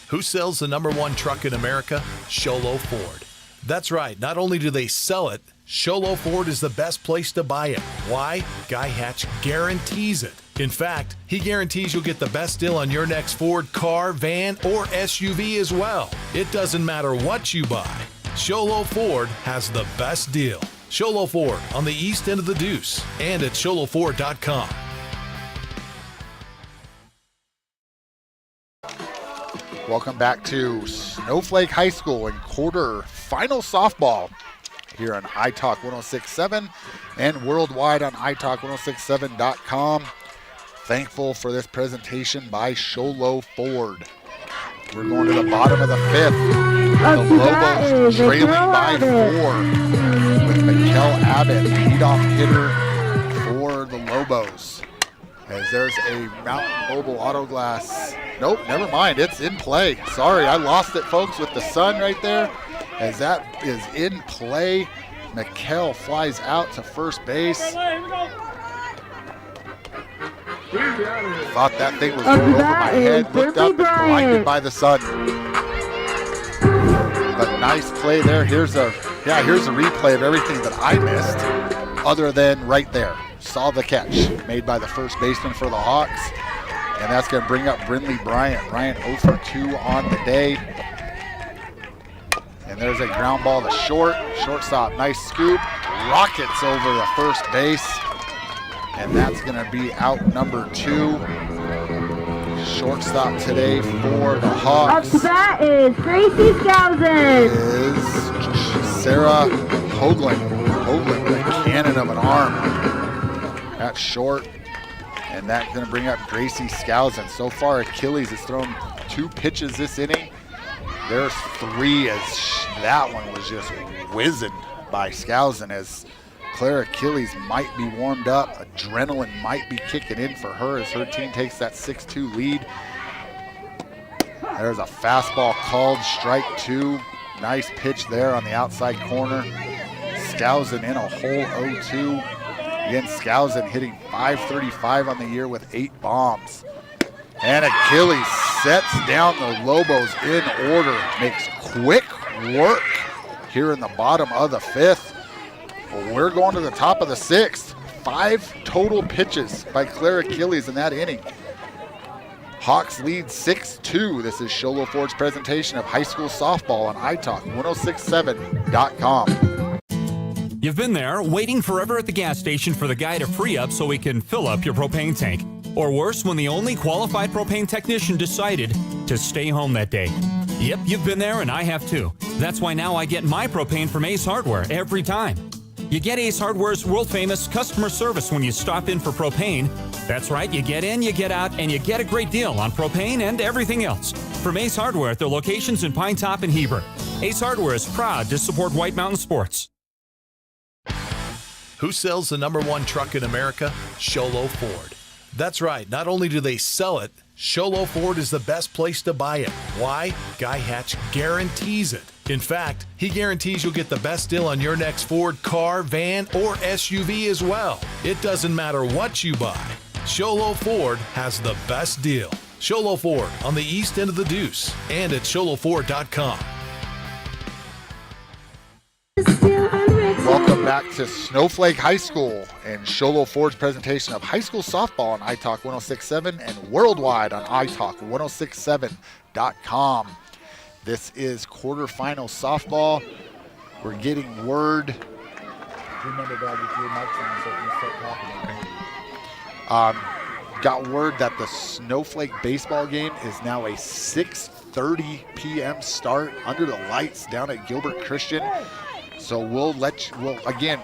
Speaker 4: Who sells the #1 truck in America? Sholo Ford. That's right. Not only do they sell it, Sholo Ford is the best place to buy it. Why? Guy Hatch guarantees it. In fact, he guarantees you'll get the best deal on your next Ford car, van, or SUV as well. It doesn't matter what you buy. Sholo Ford has the best deal. Sholo Ford on the east end of the Deuce and at sholoford.com.
Speaker 2: Welcome back to Snowflake High School in quarter quarterfinal softball here on iTalk 106.7 and worldwide on iTalk1067.com. Thankful for this presentation by Sholo Ford. We're going to the bottom of the fifth. The Lobos trailing by 4 with Mikkel Abbott, leadoff hitter for the Lobos. As there's a Mountain Mobile Auto Glass. Nope, never mind. It's in play. Sorry, I lost it, folks, with the sun right there. As that is in play, Mikkel flies out to first base. Thought that thing was going over my head. Looked up and blinded by the sun. But nice play there. Here's a replay of everything that I missed, other than right there. Saw the catch made by the first baseman for the Hawks, and that's going to bring up Brindley Bryant. Bryant 0 for 2 on the day. And there's a ground ball to shortstop. Nice scoop, rockets over the first base, and that's going to be out number 2. Shortstop today for the Hawks.
Speaker 3: Up to bat is Gracie Skousen.
Speaker 2: Is Sarah Hoagland. Hoagland with a cannon of an arm. That's short, and that's going to bring up Gracie Skousen. So far, Achilles has thrown 2 pitches this inning. There's 3, as that one was just whizzing by Skousen, as Claire Achilles might be warmed up. Adrenaline might be kicking in for her as her team takes that 6-2 lead. There's a fastball called, strike 2. Nice pitch there on the outside corner. Skousen in a hole 0-2. Again, Skousen hitting .535 on the year with 8 bombs. And Achilles sets down the Lobos in order. Makes quick work here in the bottom of the 5th. Well, we're going to the top of the 6th. 5 total pitches by Claire Achilles in that inning. Hawks lead 6-2. This is Sholo Ford's presentation of high school softball on iTalk1067.com.
Speaker 5: You've been there, waiting forever at the gas station for the guy to free up so he can fill up your propane tank. Or worse, when the only qualified propane technician decided to stay home that day. Yep, you've been there, and I have too. That's why now I get my propane from Ace Hardware every time. You get Ace Hardware's world-famous customer service when you stop in for propane. That's right, you get in, you get out, and you get a great deal on propane and everything else. From Ace Hardware at their locations in Pine Top and Heber. Ace Hardware is proud to support White Mountain Sports.
Speaker 4: Who sells the #1 truck in America? Sholo Ford. That's right, not only do they sell it, Sholo Ford is the best place to buy it. Why? Guy Hatch guarantees it. In fact, he guarantees you'll get the best deal on your next Ford car, van, or SUV as well. It doesn't matter what you buy. Sholo Ford has the best deal. Sholo Ford on the east end of the Deuce and at SholoFord.com.
Speaker 2: Welcome back to Snowflake High School and Sholo Ford's presentation of high school softball on iTalk 106.7 and worldwide on iTalk1067.com. This is quarterfinal softball. We're getting word. Remember, Dad, if your mic's on, so you start talking. Got word that the Snowflake baseball game is now a 6:30 p.m. start under the lights down at Gilbert Christian. So we'll again,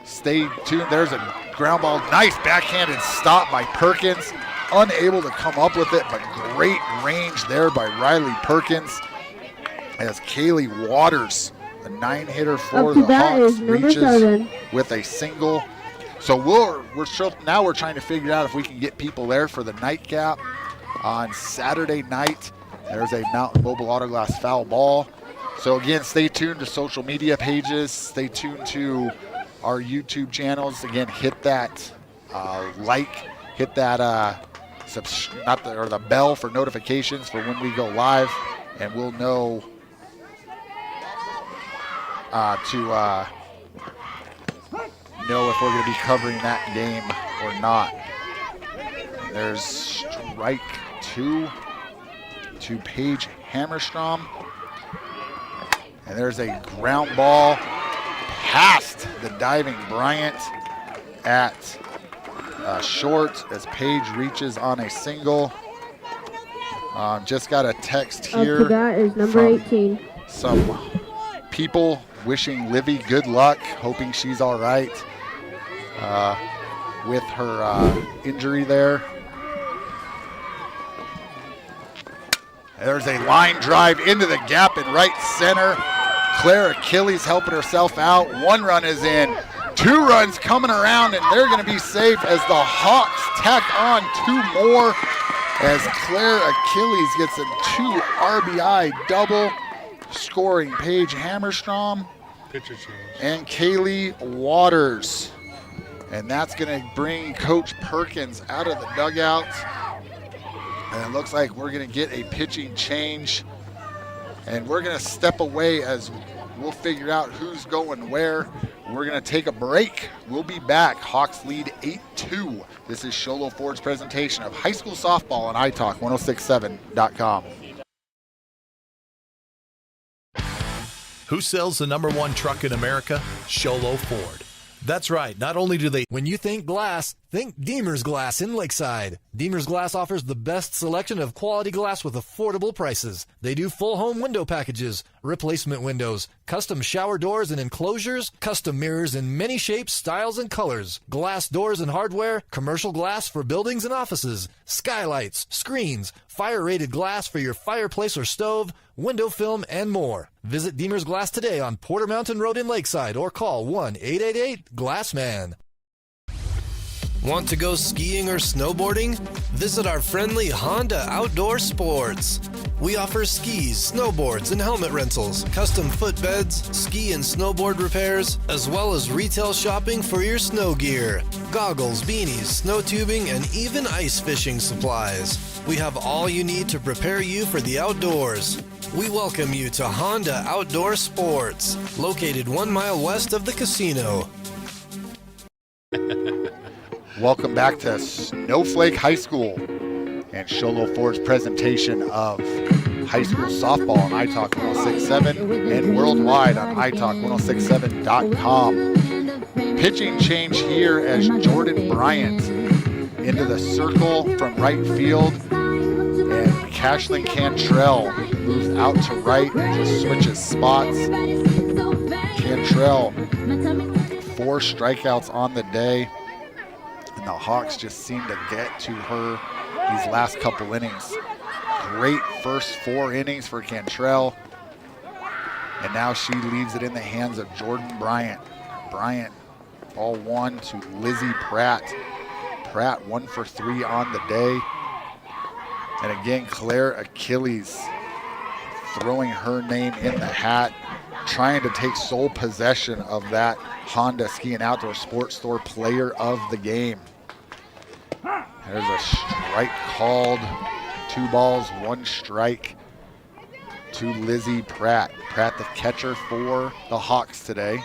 Speaker 2: stay tuned. There's a ground ball, nice backhanded stop by Perkins. Unable to come up with it, but great range there by Riley Perkins. As Kaylee Waters, the 9-hitter for the Hawks, reaches with a single. So we're trying to figure out if we can get people there for the nightcap on Saturday night. There's a Mountain Mobile Auto Glass foul ball. So again, stay tuned to social media pages. Stay tuned to our YouTube channels. Again, hit that hit that the bell for notifications for when we go live, and we'll know know if we're going to be covering that game or not. There's strike 2 to Paige Hammerstrom. And there's a ground ball past the diving Bryant at short as Paige reaches on a single. Just got a text here.
Speaker 3: That is number 18.
Speaker 2: Some people wishing Livy good luck, hoping she's all right with her injury there. There's a line drive into the gap in right center. Claire Achilles helping herself out. 1 run is in. 2 runs coming around, and they're going to be safe as the Hawks tack on 2 more as Claire Achilles gets a 2 RBI double, scoring Paige Hammerstrom and Kaylee Waters. And that's going to bring Coach Perkins out of the dugout. And it looks like we're going to get a pitching change. And we're going to step away as we'll figure out who's going where. We're going to take a break. We'll be back. Hawks lead 8-2. This is Sholo Ford's presentation of high school softball on iTalk1067.com.
Speaker 4: Who sells the #1 truck in America? Sholo Ford. That's right. Not only do they...
Speaker 1: When you think glass, think Deemer's Glass in Lakeside. Deemer's Glass offers the best selection of quality glass with affordable prices. They do full home window packages, replacement windows, custom shower doors and enclosures, custom mirrors in many shapes, styles, and colors, glass doors and hardware, commercial glass for buildings and offices, skylights, screens, fire-rated glass for your fireplace or stove, window film, and more. Visit Deemer's Glass today on Porter Mountain Road in Lakeside or call 1-888-GLASSMAN. Want to go skiing or snowboarding? Visit our friendly Honda Outdoor Sports. We offer skis, snowboards, and helmet rentals, custom footbeds, ski and snowboard repairs, as well as retail shopping for your snow gear, goggles, beanies, snow tubing, and even ice fishing supplies. We have all you need to prepare you for the outdoors. We welcome you to Honda Outdoor Sports, located 1 mile west of the casino.
Speaker 2: Welcome back to Snowflake High School and Sholo Ford's presentation of high school softball on iTalk 1067 and worldwide on iTalk1067.com. Pitching change here as Jordan Bryant into the circle from right field, and Cashlyn Cantrell moves out to right and just switches spots. Cantrell, 4 strikeouts on the day. And the Hawks just seem to get to her these last couple innings. Great first 4 innings for Cantrell. And now she leaves it in the hands of Jordan Bryant. Bryant, ball 1 to Lizzie Pratt. Pratt 1 for 3 on the day. And again, Claire Achilles throwing her name in the hat, trying to take sole possession of that Honda Ski and Outdoor Sports Store Player of the Game. There's a strike called. 2 balls, 1 strike to Lizzie Pratt. Pratt, the catcher for the Hawks today.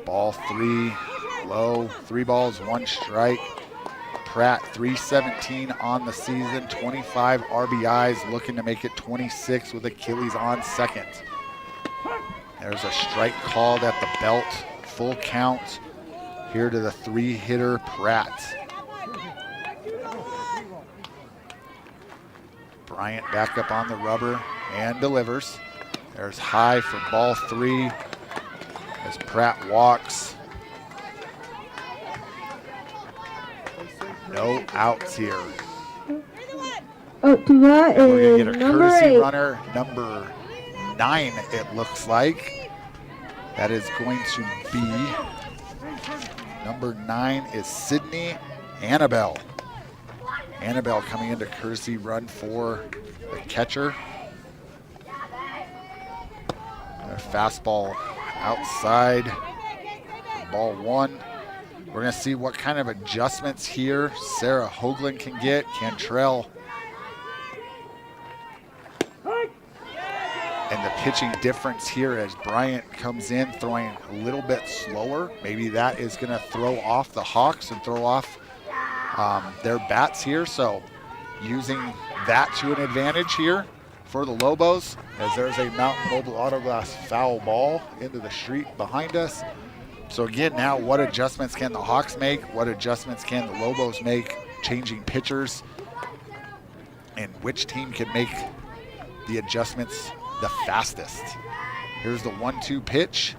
Speaker 2: Ball 3, low, 3 balls, 1 strike. Pratt, 317 on the season, 25 RBIs, looking to make it 26 with Achilles on second. There's a strike called at the belt, full count here to the 3-hitter Pratt. Bryant back up on the rubber and delivers. There's high for ball 3 as Pratt walks. No outs here.
Speaker 3: Up to that
Speaker 2: We're going to
Speaker 3: is
Speaker 2: get a
Speaker 3: number
Speaker 2: courtesy
Speaker 3: 8.
Speaker 2: runner, number 9, it looks like. That is going to be, number 9 is Sydney Annabelle. Annabelle coming into courtesy run for the catcher. A fastball outside, ball 1. We're going to see what kind of adjustments here Sarah Hoagland can get. Cantrell. And the pitching difference here as Bryant comes in throwing a little bit slower. Maybe that is going to throw off the Hawks and throw off their bats here. So using that to an advantage here for the Lobos, as there's a Mountain Mobile Autoglass foul ball into the street behind us. So again, now what adjustments can the Hawks make? What adjustments can the Lobos make? Changing pitchers. and which team can make the adjustments the fastest. Here's the 1-2 pitch,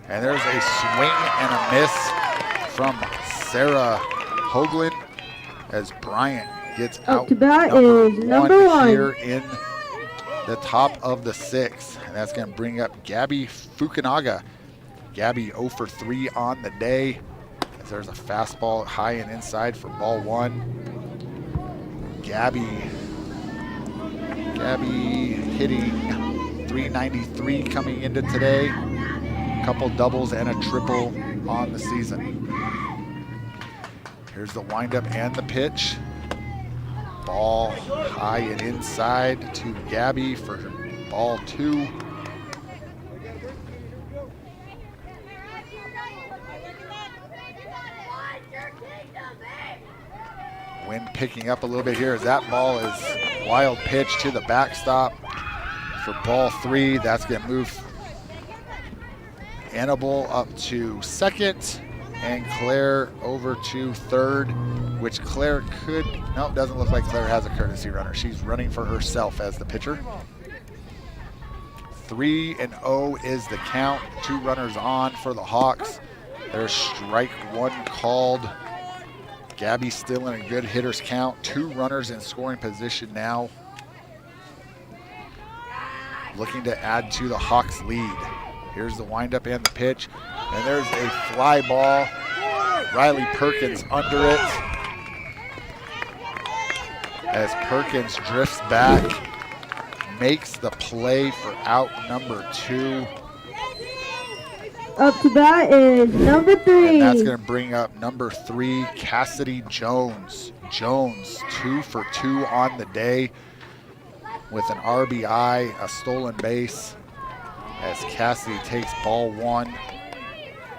Speaker 2: and there's a swing and a miss from Sarah Hoagland as Bryant gets out
Speaker 3: to bat is number 1
Speaker 2: here in the top of the 6th. And that's going to bring up Gabby Fukunaga. Gabby 0 for 3 on the day. As there's a fastball high and inside for ball 1. Gabby hitting 393 coming into today. A couple doubles and a triple on the season. Here's the windup and the pitch. Ball high and inside to Gabby for ball 2. Wind picking up a little bit here as that ball is wild pitch to the backstop for ball 3. That's going to move Annabelle up to second and Claire over to third, which Claire could, no, it doesn't look like Claire has a courtesy runner. She's running for herself as the pitcher. 3-0 is the count. 2 runners on for the Hawks. There's strike 1 called. Gabby still in a good hitter's count. 2 runners in scoring position now. Looking to add to the Hawks' lead. Here's the windup and the pitch. And there's a fly ball. Riley Perkins under it. As Perkins drifts back, makes the play for out number 2.
Speaker 3: Up to bat is number 3.
Speaker 2: And that's going to bring up number 3, Cassidy Jones. Jones, 2 for 2 on the day with an RBI, a stolen base, as Cassidy takes ball 1.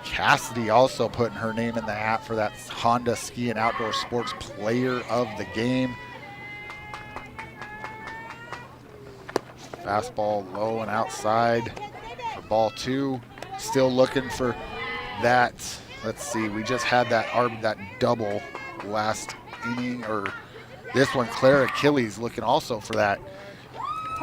Speaker 2: Cassidy also putting her name in the hat for that Honda Ski and Outdoor Sports Player of the Game. Fastball low and outside for ball 2. Still looking for that. Let's see, we just had that double last inning, or this one, Claire Achilles looking also for that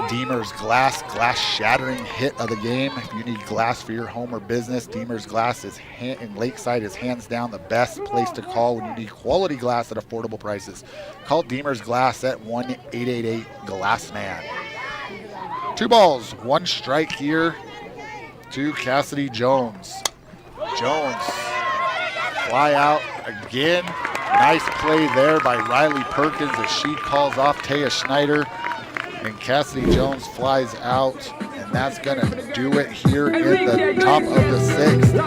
Speaker 2: Deemer's glass shattering hit of the game. If you need glass for your home or business, Deemer's Glass in Lakeside is hands down the best place to call when you need quality glass at affordable prices. Call Deemer's Glass at 1-888-GLASSMAN. 2 balls, 1 strike here to Cassidy Jones. Jones, fly out again. Nice play there by Riley Perkins as she calls off Taya Schneider. And Cassidy Jones flies out, and that's going to do it here in the top of the 6th.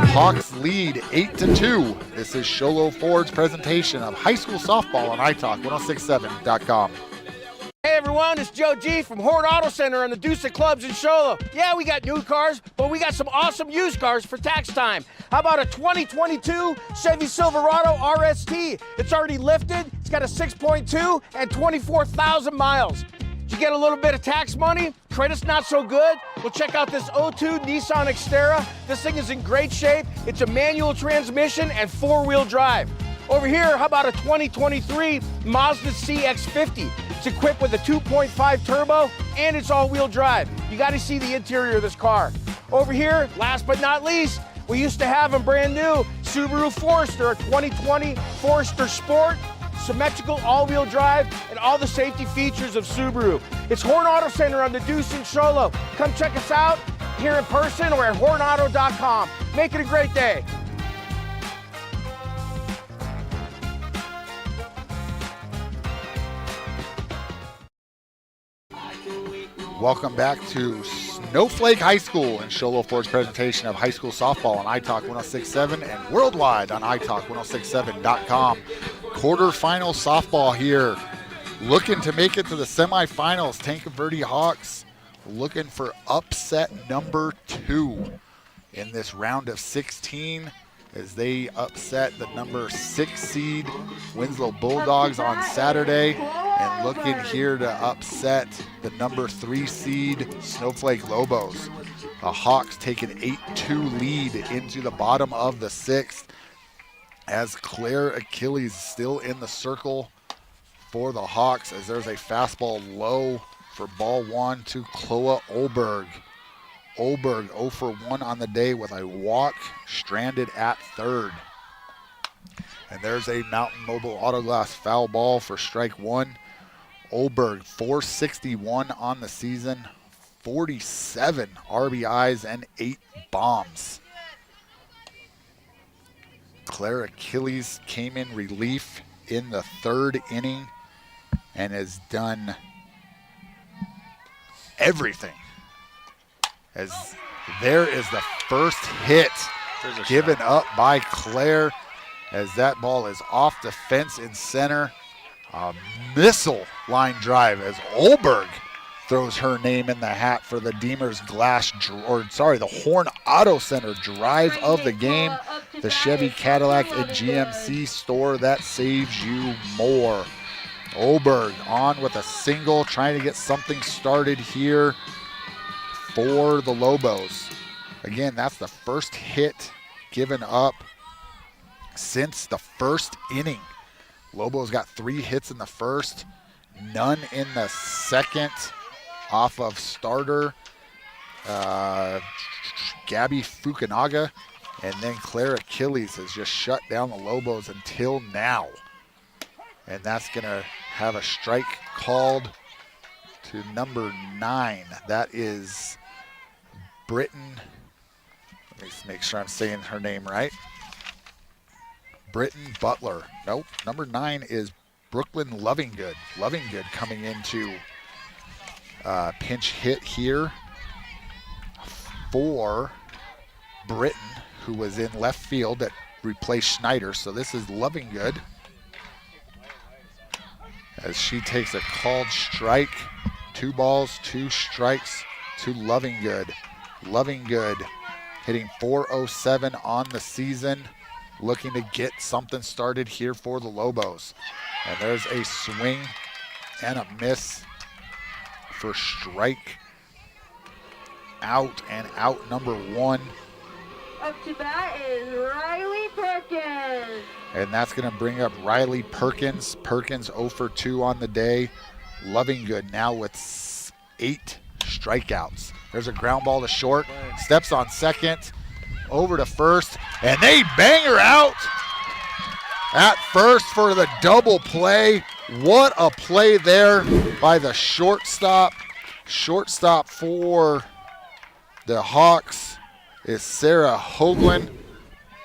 Speaker 2: Hawks lead 8-2. This is Sholo Ford's presentation of high school softball on iTalk1067.com.
Speaker 6: Hey everyone, it's Joe G from Horn Auto Center on the Deuce Clubs in Sholo. Yeah, we got new cars, but we got some awesome used cars for tax time. How about a 2022 Chevy Silverado RST? It's already lifted, it's got a 6.2 and 24,000 miles. Did you get a little bit of tax money? Credit's not so good? Well, check out this 02 Nissan Xterra. This thing is in great shape. It's a manual transmission and 4-wheel drive. Over here, how about a 2023 Mazda CX-50? It's equipped with a 2.5 turbo and it's all-wheel drive. You gotta see the interior of this car. Over here, last but not least, we used to have them brand new, Subaru Forester, a 2020 Forester Sport, symmetrical all-wheel drive, and all the safety features of Subaru. It's Horn Auto Center on the Deuce in Sholo. Come check us out here in person or at hornauto.com. Make it a great day.
Speaker 2: Welcome back to Snowflake High School and Sholo Ford's presentation of high school softball on iTalk 1067 and worldwide on iTalk1067.com. Quarterfinal softball here. Looking to make it to the semifinals. TANQUE VERDE Hawks looking for upset number 2 in this round of 16 as they upset the number 6 seed Winslow Bulldogs on Saturday, and looking here to upset the number 3 seed Snowflake Lobos. The Hawks take an 8-2 lead into the bottom of the 6th as Claire Achilles still in the circle for the Hawks as there's a fastball low for ball one to Chloe Olberg. Olberg 0 for 1 on the day with a walk, stranded at third. And there's a Mountain Mobile Autoglass foul ball for strike one. Olberg 461 on the season, 47 RBIs and 8 bombs. Claire Achilles came in relief in the third inning and has done everything. As there is the first hit given up by Claire as that ball is off the fence in center. A missile line drive as Olberg throws her name in the hat for the Deemers the Horn Auto Center drive of the game. The Chevy Cadillac and GMC store that saves you more. Olberg on with a single, trying to get something started here for the Lobos. Again, that's the first hit given up since the first inning. Lobos got 3 hits in the first, none in the second off of starter Gabby Fukunaga, and then Claire Achilles has just shut down the Lobos until now. And that's going to have a strike called to number 9. That is Britton. Let me make sure I'm saying her name right. Britton Butler. Nope. Number 9 is Brooklyn Lovingood. Lovingood coming into pinch hit here for Britton, who was in left field that replaced Schneider. So this is Lovingood as she takes a called strike. 2 balls, 2 strikes to Lovingood. Lovingood hitting .407 on the season, looking to get something started here for the Lobos. And there's a swing and a miss for strike out, and out number 1.
Speaker 3: Up to bat is Riley Perkins.
Speaker 2: And that's going to bring up Riley Perkins. Perkins 0 for 2 on the day. Lovingood now with 8 strikeouts. There's a ground ball to short. Steps on second. Over to first. And they bang her out at first for the double play. What a play there by the shortstop. Shortstop for the Hawks is Sarah Hoagland.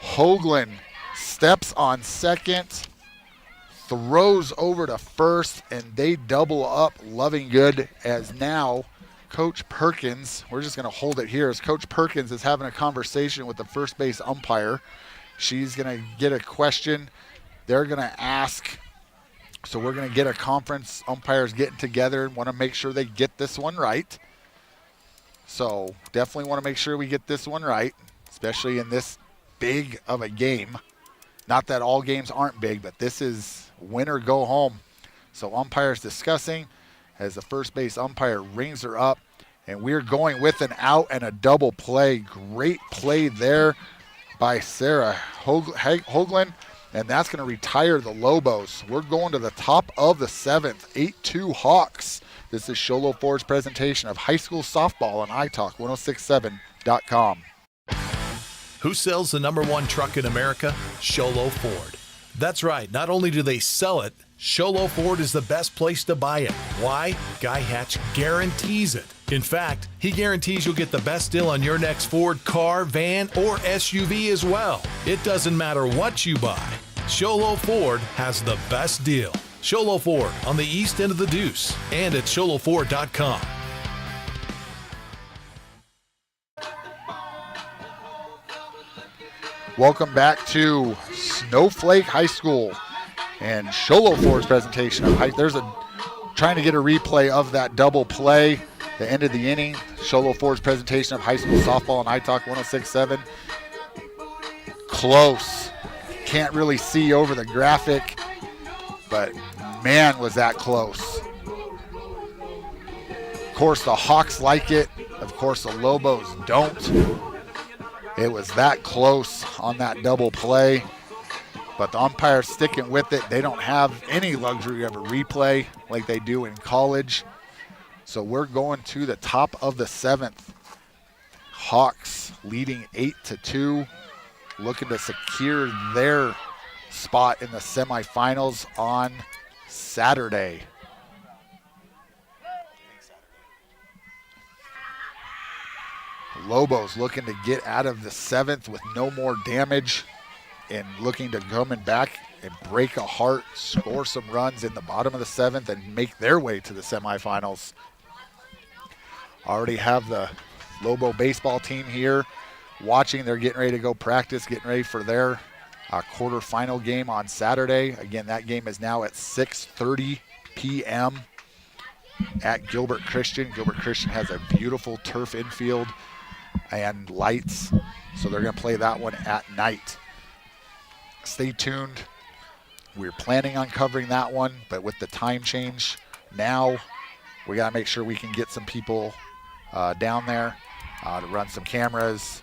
Speaker 2: Hoagland steps on second, throws over to first, and they double up Lovingood as now Coach Perkins, we're just going to hold it here, as Coach Perkins is having a conversation with the first base umpire. She's going to get a question. They're going to ask. So we're going to get a conference, umpires getting together and want to make sure they get this one right. So definitely want to make sure we get this one right, especially in this big of a game. Not that all games aren't big, but this is win or go home. So umpires discussing as the first base umpire rings her up, and we're going with an out and a double play. Great play there by Sarah Hoagland, and that's going to retire the Lobos. We're going to the top of the 7th, 8-2 Hawks. This is Sholo Ford's presentation of high school softball on iTalk1067.com.
Speaker 4: Who sells the #1 truck in America? Sholo Ford. That's right. Not only do they sell it, Sholo Ford is the best place to buy it. Why? Guy Hatch guarantees it. In fact, he guarantees you'll get the best deal on your next Ford car, van, or SUV as well. It doesn't matter what you buy. Sholo Ford has the best deal. Sholo Ford on the east end of the Deuce and at sholoford.com.
Speaker 2: Welcome back to Snowflake High School and Sholo Ford's presentation of trying to get a replay of that double play, the end of the inning. Sholo Ford's presentation of high school softball on iTalk 1067. Close. Can't really see over the graphic, but man, was that close. Of course, the Hawks like it. Of course, the Lobos don't. It was that close on that double play. But the umpire's sticking with it. They don't have any luxury of a replay like they do in college. So we're going to the top of the 7th. Hawks leading 8-2, looking to secure their spot in the semifinals on Saturday. Lobos looking to get out of the 7th with no more damage and looking to come back and break a heart, score some runs in the bottom of the 7th and make their way to the semifinals. Already have the Lobo baseball team here watching. They're getting ready to go practice, getting ready for their quarterfinal game on Saturday. Again, that game is now at 6:30 p.m. at Gilbert Christian. Gilbert Christian has a beautiful turf infield and lights, so they're going to play that one at night. Stay tuned. We're planning on covering that one, but with the time change now, we got to make sure we can get some people down there to run some cameras.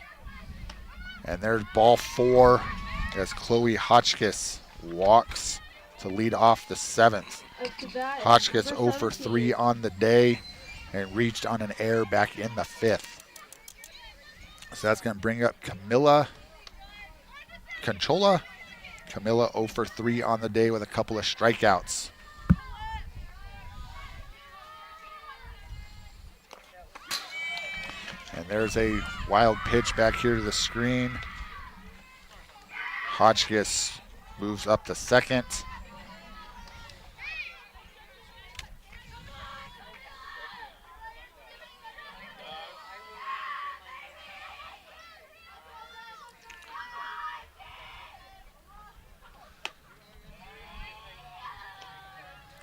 Speaker 2: And there's ball 4 as Chloe Hotchkiss walks to lead off the 7th. Hotchkiss 0 for 3 on the day and reached on an error back in the 5th. So that's going to bring up Camilla Conchola. Camilla 0 for 3 on the day with a couple of strikeouts. And there's a wild pitch back here to the screen. Hotchkiss moves up to second.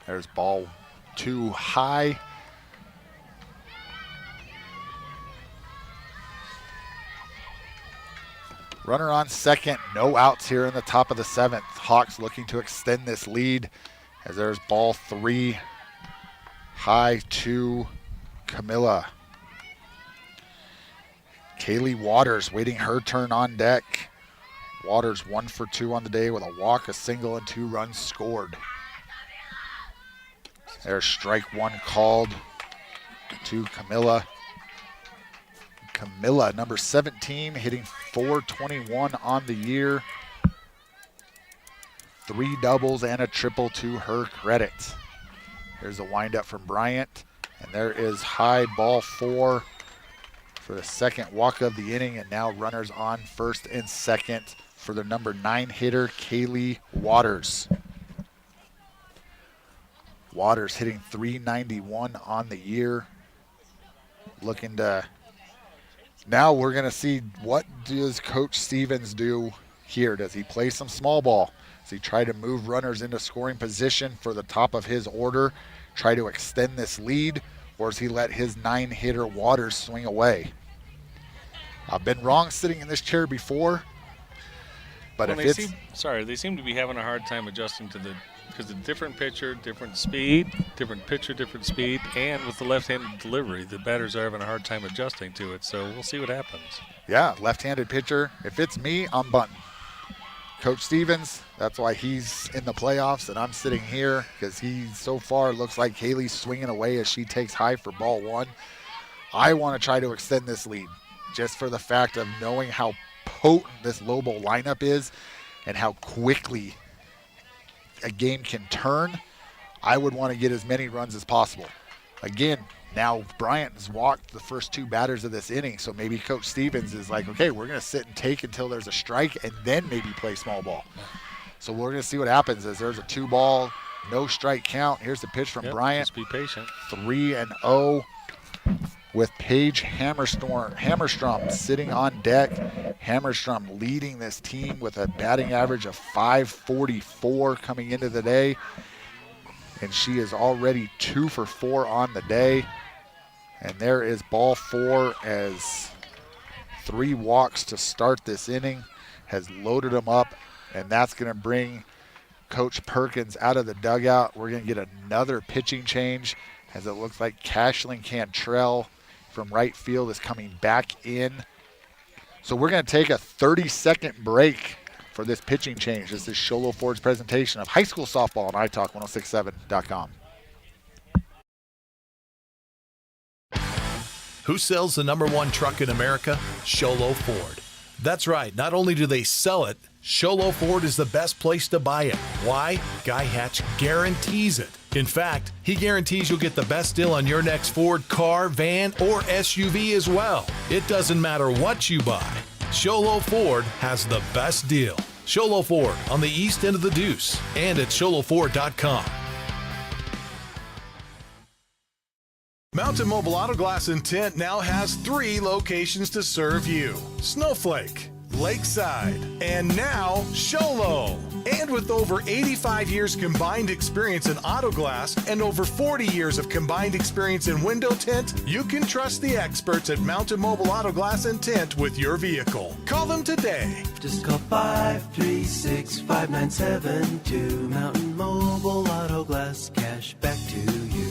Speaker 2: There's ball 2 high. Runner on second, no outs here in the top of the 7th. Hawks looking to extend this lead as there's ball 3 high to Camilla. Kaylee Waters waiting her turn on deck. Waters 1 for 2 on the day with a walk, a single, and 2 runs scored. There's strike 1 called to Camilla. Camilla, number 17, hitting .421 on the year. 3 doubles and a triple to her credit. Here's a windup from Bryant. And there is high ball 4 for the second walk of the inning. And now runners on first and second for the number 9 hitter, Kaylee Waters. Waters hitting .391 on the year. Looking to... Now we're going to see, what does Coach Stevens do here? Does he play some small ball? Does he try to move runners into scoring position for the top of his order, try to extend this lead, or does he let his 9-hitter Waters swing away? I've been wrong sitting in this chair before, but
Speaker 11: well,
Speaker 2: if it's...
Speaker 11: they seem to be having a hard time adjusting to because the different pitcher, different speed, different pitcher, different speed, and with the left-handed delivery, the batters are having a hard time adjusting to it. So we'll see what happens.
Speaker 2: Yeah, left-handed pitcher. If it's me, I'm bunting. Coach Stevens, that's why he's in the playoffs and I'm sitting here, because he so far looks like Haley's swinging away as she takes high for ball 1. I want to try to extend this lead just for the fact of knowing how potent this Lobo lineup is and how quickly a game can turn. I would want to get as many runs as possible. Again, now Bryant has walked the first 2 batters of this inning, so maybe Coach Stevens is like, okay, we're going to sit and take until there's a strike and then maybe play small ball. So we're going to see what happens as there's a 2-ball, no strike count. Here's the pitch from Bryant.
Speaker 11: Just be patient.
Speaker 2: 3-0 with Paige Hammerstrom sitting on deck. Hammerstrom leading this team with a batting average of .544 coming into the day. And she is already 2 for 4 on the day. And there is ball 4 as 3 walks to start this inning has loaded them up. And that's going to bring Coach Perkins out of the dugout. We're going to get another pitching change as it looks like Cashlyn Cantrell from right field is coming back in. So we're going to take a 30-second break for this pitching change. This is Sholo Ford's presentation of high school softball on iTalk1067.com.
Speaker 4: Who sells the #1 truck in America? Sholo Ford. That's right. Not only do they sell it, Sholo Ford is the best place to buy it. Why? Guy Hatch guarantees it. In fact, he guarantees you'll get the best deal on your next Ford car, van, or SUV as well. It doesn't matter what you buy. Sholo Ford has the best deal. Sholo Ford on the east end of the Deuce and at sholoford.com. Mountain Mobile Auto Glass and Tint now has 3 locations to serve you. Snowflake, Lakeside, and now Sholo. And with over 85 years combined experience in auto glass and over 40 years of combined experience in window tint, you can trust the experts at Mountain Mobile Auto Glass and Tint with your vehicle. Call them today.
Speaker 7: Just call 536-5972. Mountain Mobile Auto Glass, cash back to you.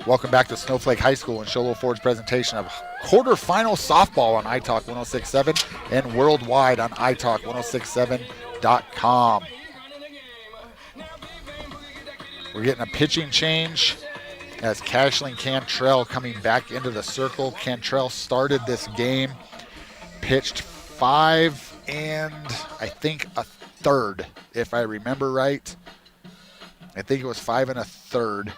Speaker 2: Welcome back to Snowflake High School and Sholo Ford's presentation of quarterfinal softball on iTalk 1067 and worldwide on iTalk1067.com. We're getting a pitching change as Cashling Cantrell coming back into the circle. Cantrell started this game, pitched 5 and I think a third, if I remember right. I think it was 5 1/3.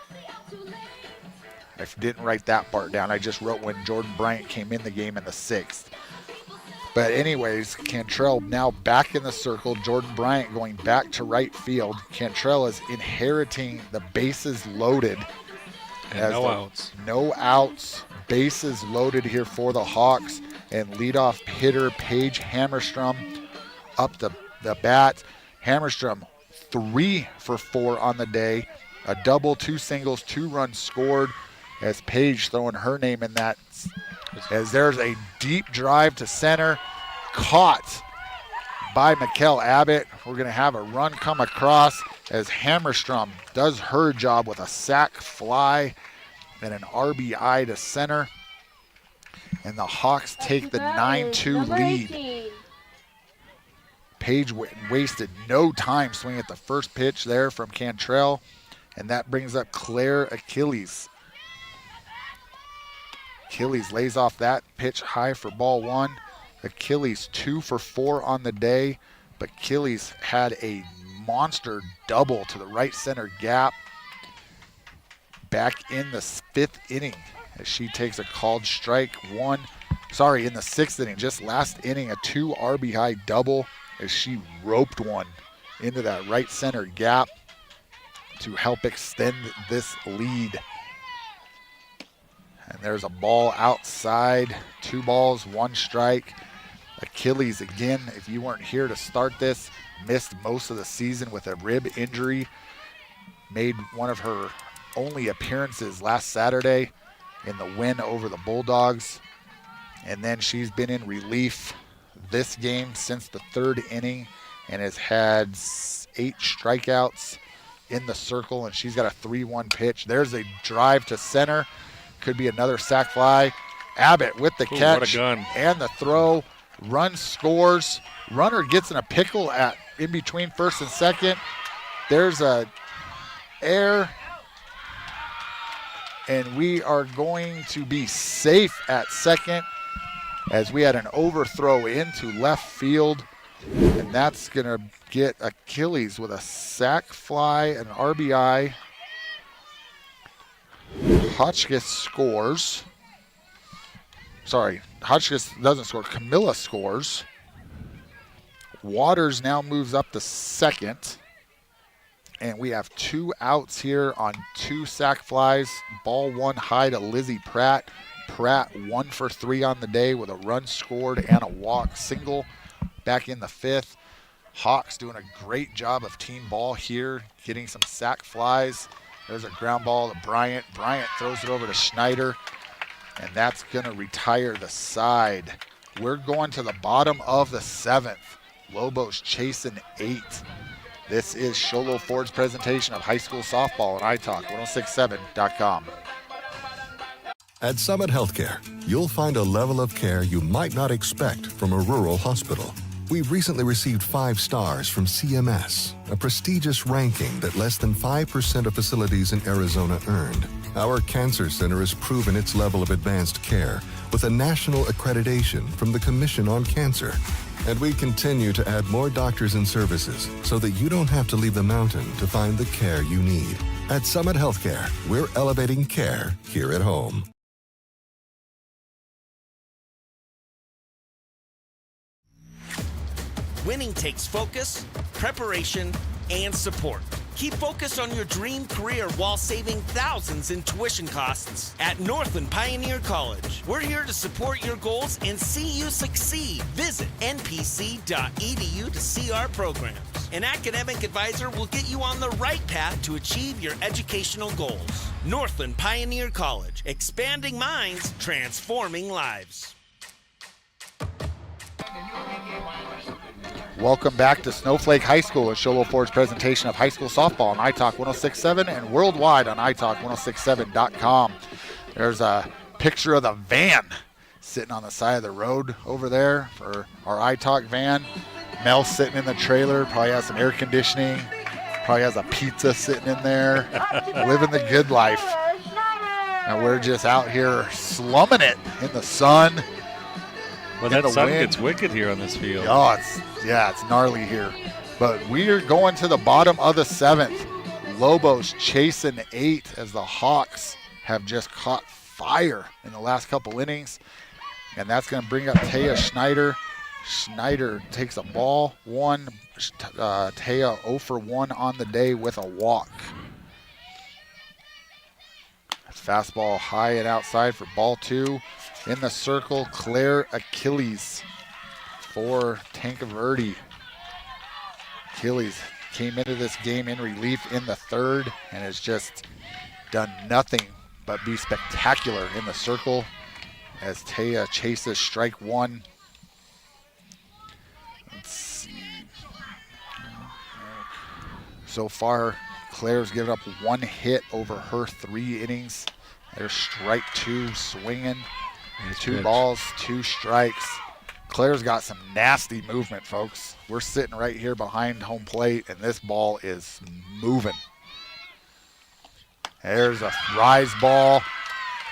Speaker 2: I didn't write that part down. I just wrote when Jordan Bryant came in the game in the 6th. But anyways, Cantrell now back in the circle. Jordan Bryant going back to right field. Cantrell is inheriting the bases loaded.
Speaker 11: And no outs.
Speaker 2: No outs. Bases loaded here for the Hawks. And leadoff hitter Paige Hammerstrom up the bat. Hammerstrom 3 for 4 on the day. A double, 2 singles, 2 runs scored. As Paige throwing her name in that, as there's a deep drive to center, caught by Mikkel Abbott. We're going to have a run come across as Hammerstrom does her job with a sac fly and an RBI to center. And the Hawks take the 9-2 lead.
Speaker 3: 18.
Speaker 2: Paige wasted no time swinging at the first pitch there from Cantrell, and that brings up Claire Achilles. Achilles lays off that pitch high for ball 1. Achilles 2 for 4 on the day, but Achilles had a monster double to the right center gap back in the 5th inning as she takes a called strike in the 6th inning, just last inning, a 2 RBI double as she roped one into that right center gap to help extend this lead. And there's a ball outside, 2 balls, 1 strike. Achilles, again, if you weren't here to start this, missed most of the season with a rib injury. Made one of her only appearances last Saturday in the win over the Bulldogs. And then she's been in relief this game since the 3rd inning and has had 8 strikeouts in the circle, and she's got a 3-1 pitch. There's a drive to center. Could be another sac fly. Abbott with the catch
Speaker 11: what a gun.
Speaker 2: and the throw. Run scores. Runner gets in a pickle in between first and second. There's a error, and we are going to be safe at second as we had an overthrow into left field, and that's going to get Achilles with a sac fly, an RBI. Hotchkiss scores. Sorry, Hotchkiss doesn't score. Camilla scores. Waters now moves up to second. And we have 2 outs here on 2 sac flies. Ball 1 high to Lizzie Pratt. Pratt 1 for 3 on the day with a run scored and a walk single back in the 5th. Hawks doing a great job of team ball here, getting some sac flies. There's a ground ball to Bryant. Bryant throws it over to Schneider, and that's going to retire the side. We're going to the bottom of the 7th. Lobos chasing 8. This is Sholo Ford's presentation of high school softball on iTalk1067.com.
Speaker 8: At Summit Healthcare, you'll find a level of care you might not expect from a rural hospital. We've recently received 5 stars from CMS, a prestigious ranking that less than 5% of facilities in Arizona earned. Our cancer center has proven its level of advanced care with a national accreditation from the Commission on Cancer. And we continue to add more doctors and services so that you don't have to leave the mountain to find the care you need. At Summit Healthcare, we're elevating care here at home.
Speaker 10: Winning takes focus, preparation, and support. Keep focus on your dream career while saving thousands in tuition costs at Northland Pioneer College. We're here to support your goals and see you succeed. Visit npc.edu to see our programs. An academic advisor will get you on the right path to achieve your educational goals. Northland Pioneer College, expanding minds, transforming lives.
Speaker 2: Welcome back to Snowflake High School, a Show Ford's presentation of high school softball on iTalk 106.7 and worldwide on iTalk1067.com. There's a picture of the van sitting on the side of the road over there for our iTalk van. Mel's sitting in the trailer, probably has some air conditioning, probably has a pizza sitting in there, living the good life. And we're just out here slumming it in the sun.
Speaker 11: Well, that sun gets wicked here on this field.
Speaker 2: Oh, it's gnarly here. But we're going to the bottom of the 7th. Lobos chasing 8 as the Hawks have just caught fire in the last couple innings. And that's going to bring up Taya Schneider. Schneider takes a ball 1. Taya 0 for 1 on the day with a walk. Fastball high and outside for ball 2. In the circle, Claire Achilles for TANQUE VERDE. Achilles came into this game in relief in the 3rd and has just done nothing but be spectacular in the circle as Taya chases strike 1. Let's see. So far, Claire's given up 1 hit over her 3 innings. There's strike 2 swinging. 2 balls, 2 strikes. Claire's got some nasty movement, folks. We're sitting right here behind home plate, and this ball is moving. There's a rise ball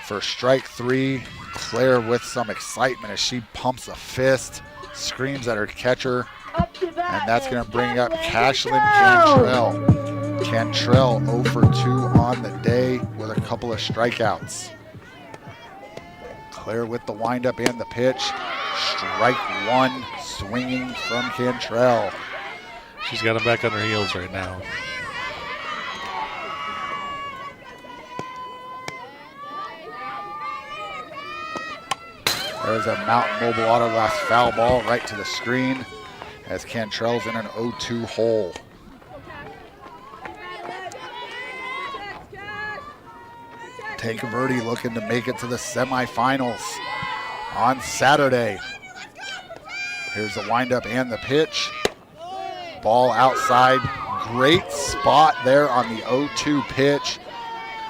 Speaker 2: for strike 3. Claire with some excitement as she pumps a fist, screams at her catcher, and that's going to bring up Cashlyn Cantrell. Cantrell 0 for 2 on the day with a couple of strikeouts. Claire with the windup and the pitch. Strike 1 swinging from Cantrell.
Speaker 11: She's got him back on her heels right now.
Speaker 2: There's a Mountain Mobile Auto Glass foul ball right to the screen as Cantrell's in an 0-2 hole. TANQUE VERDE looking to make it to the semifinals on Saturday. Here's the windup and the pitch. Ball outside. Great spot there on the 0-2 pitch.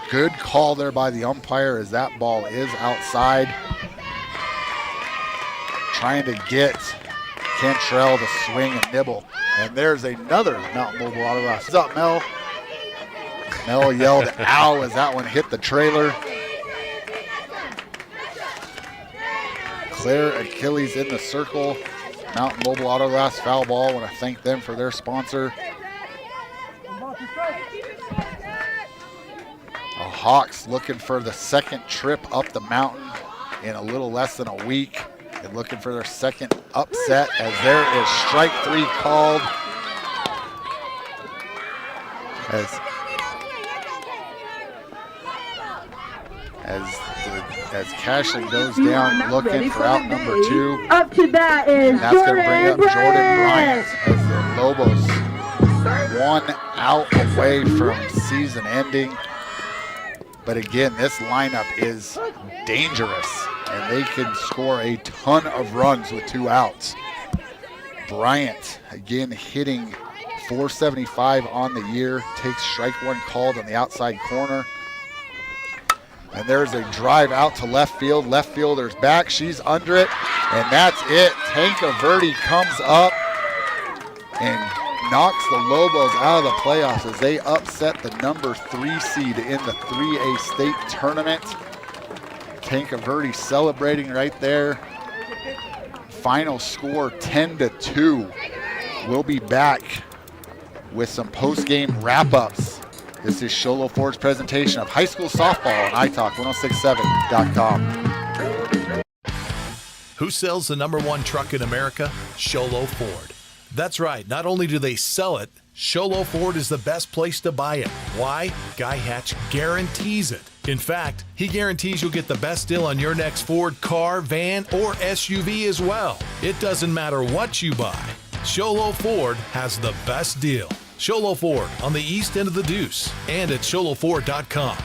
Speaker 2: Good call there by the umpire as that ball is outside. Trying to get Cantrell to swing and nibble. And there's another Mountain Mobile Auto Glass. What's up, Mel? Mel yelled, ow, as that one hit the trailer. Claire Achilles in the circle. Mountain Mobile Auto Glass foul ball. I want to thank them for their sponsor. The Hawks looking for the 2nd trip up the mountain in a little less than a week. And looking for their 2nd upset as there is strike 3 called. As Cashlyn goes down looking for out number 2.
Speaker 9: Up to bat is
Speaker 2: and that's going to bring up Jordan Bryant as the Lobos 1 out away from season ending. But again, this lineup is dangerous, and they can score a ton of runs with 2 outs. Bryant, again, hitting .475 on the year, takes strike 1 called on the outside corner. And there's a drive out to left field. Left fielder's back. She's under it. And that's it. TANQUE VERDE comes up and knocks the Lobos out of the playoffs as they upset the number 3 seed in the 3A state tournament. TANQUE VERDE celebrating right there. Final score 10-2. We'll be back with some post-game wrap-ups. This is Sholo Ford's presentation of high school softball on iTalk1067.com.
Speaker 4: Who sells the #1 truck in America? Sholo Ford. That's right. Not only do they sell it, Sholo Ford is the best place to buy it. Why? Guy Hatch guarantees it. In fact, he guarantees you'll get the best deal on your next Ford car, van, or SUV as well. It doesn't matter what you buy. Sholo Ford has the best deal. Sholo Ford on the east end of the Deuce and at sholoford.com.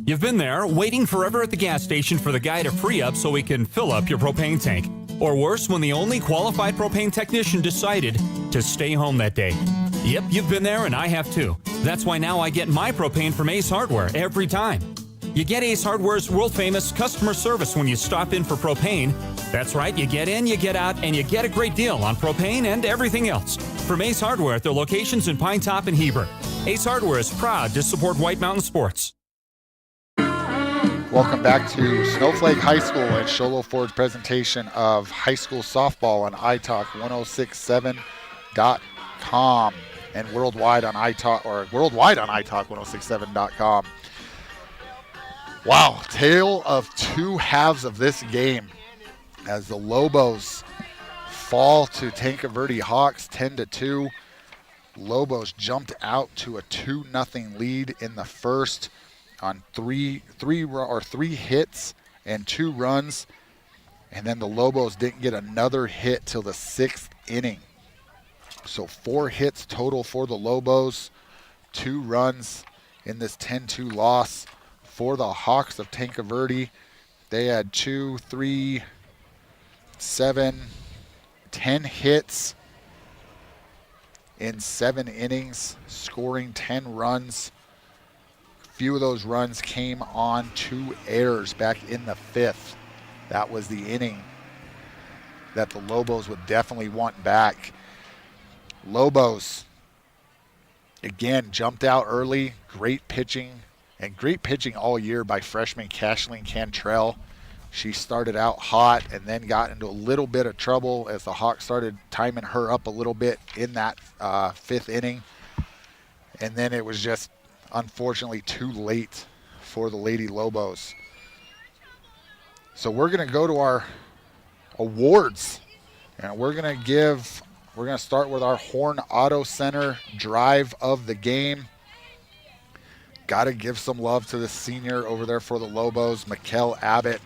Speaker 5: You've been there, waiting forever at the gas station for the guy to free up so he can fill up your propane tank. Or worse, when the only qualified propane technician decided to stay home that day. Yep, you've been there and I have too. That's why now I get my propane from Ace Hardware every time. You get Ace Hardware's world-famous customer service when you stop in for propane. That's right, you get in, you get out, and you get a great deal on propane and everything else. From Ace Hardware at their locations in Pine Top and Heber. Ace Hardware is proud to support White Mountain sports.
Speaker 2: Welcome back to Snowflake High School and Sholo Ford's presentation of high school softball on iTalk1067.com and worldwide on iTalk1067.com. Wow, tale of two halves of this game as the Lobos fall to TANQUE VERDE Hawks 10-2. Lobos jumped out to a 2-0 lead in the first on three hits and 2 runs, and then the Lobos didn't get another hit till the 6th inning. So 4 hits total for the Lobos, 2 runs in this 10-2 loss. For the Hawks of TANQUE VERDE, they had 2, 3, 7, 10 hits in 7 innings, scoring 10 runs. Few of those runs came on 2 errors back in the 5th. That was the inning that the Lobos would definitely want back. Lobos, again, jumped out early. Great pitching, and great pitching all year by freshman Kathleen Cantrell. She started out hot and then got into a little bit of trouble as the Hawks started timing her up a little bit in that 5th inning. And then it was just unfortunately too late for the Lady Lobos. So we're going to go to our awards, and we're going to start with our Horn Auto Center drive of the game. Got to give some love to the senior over there for the Lobos, Mikkel Abbott.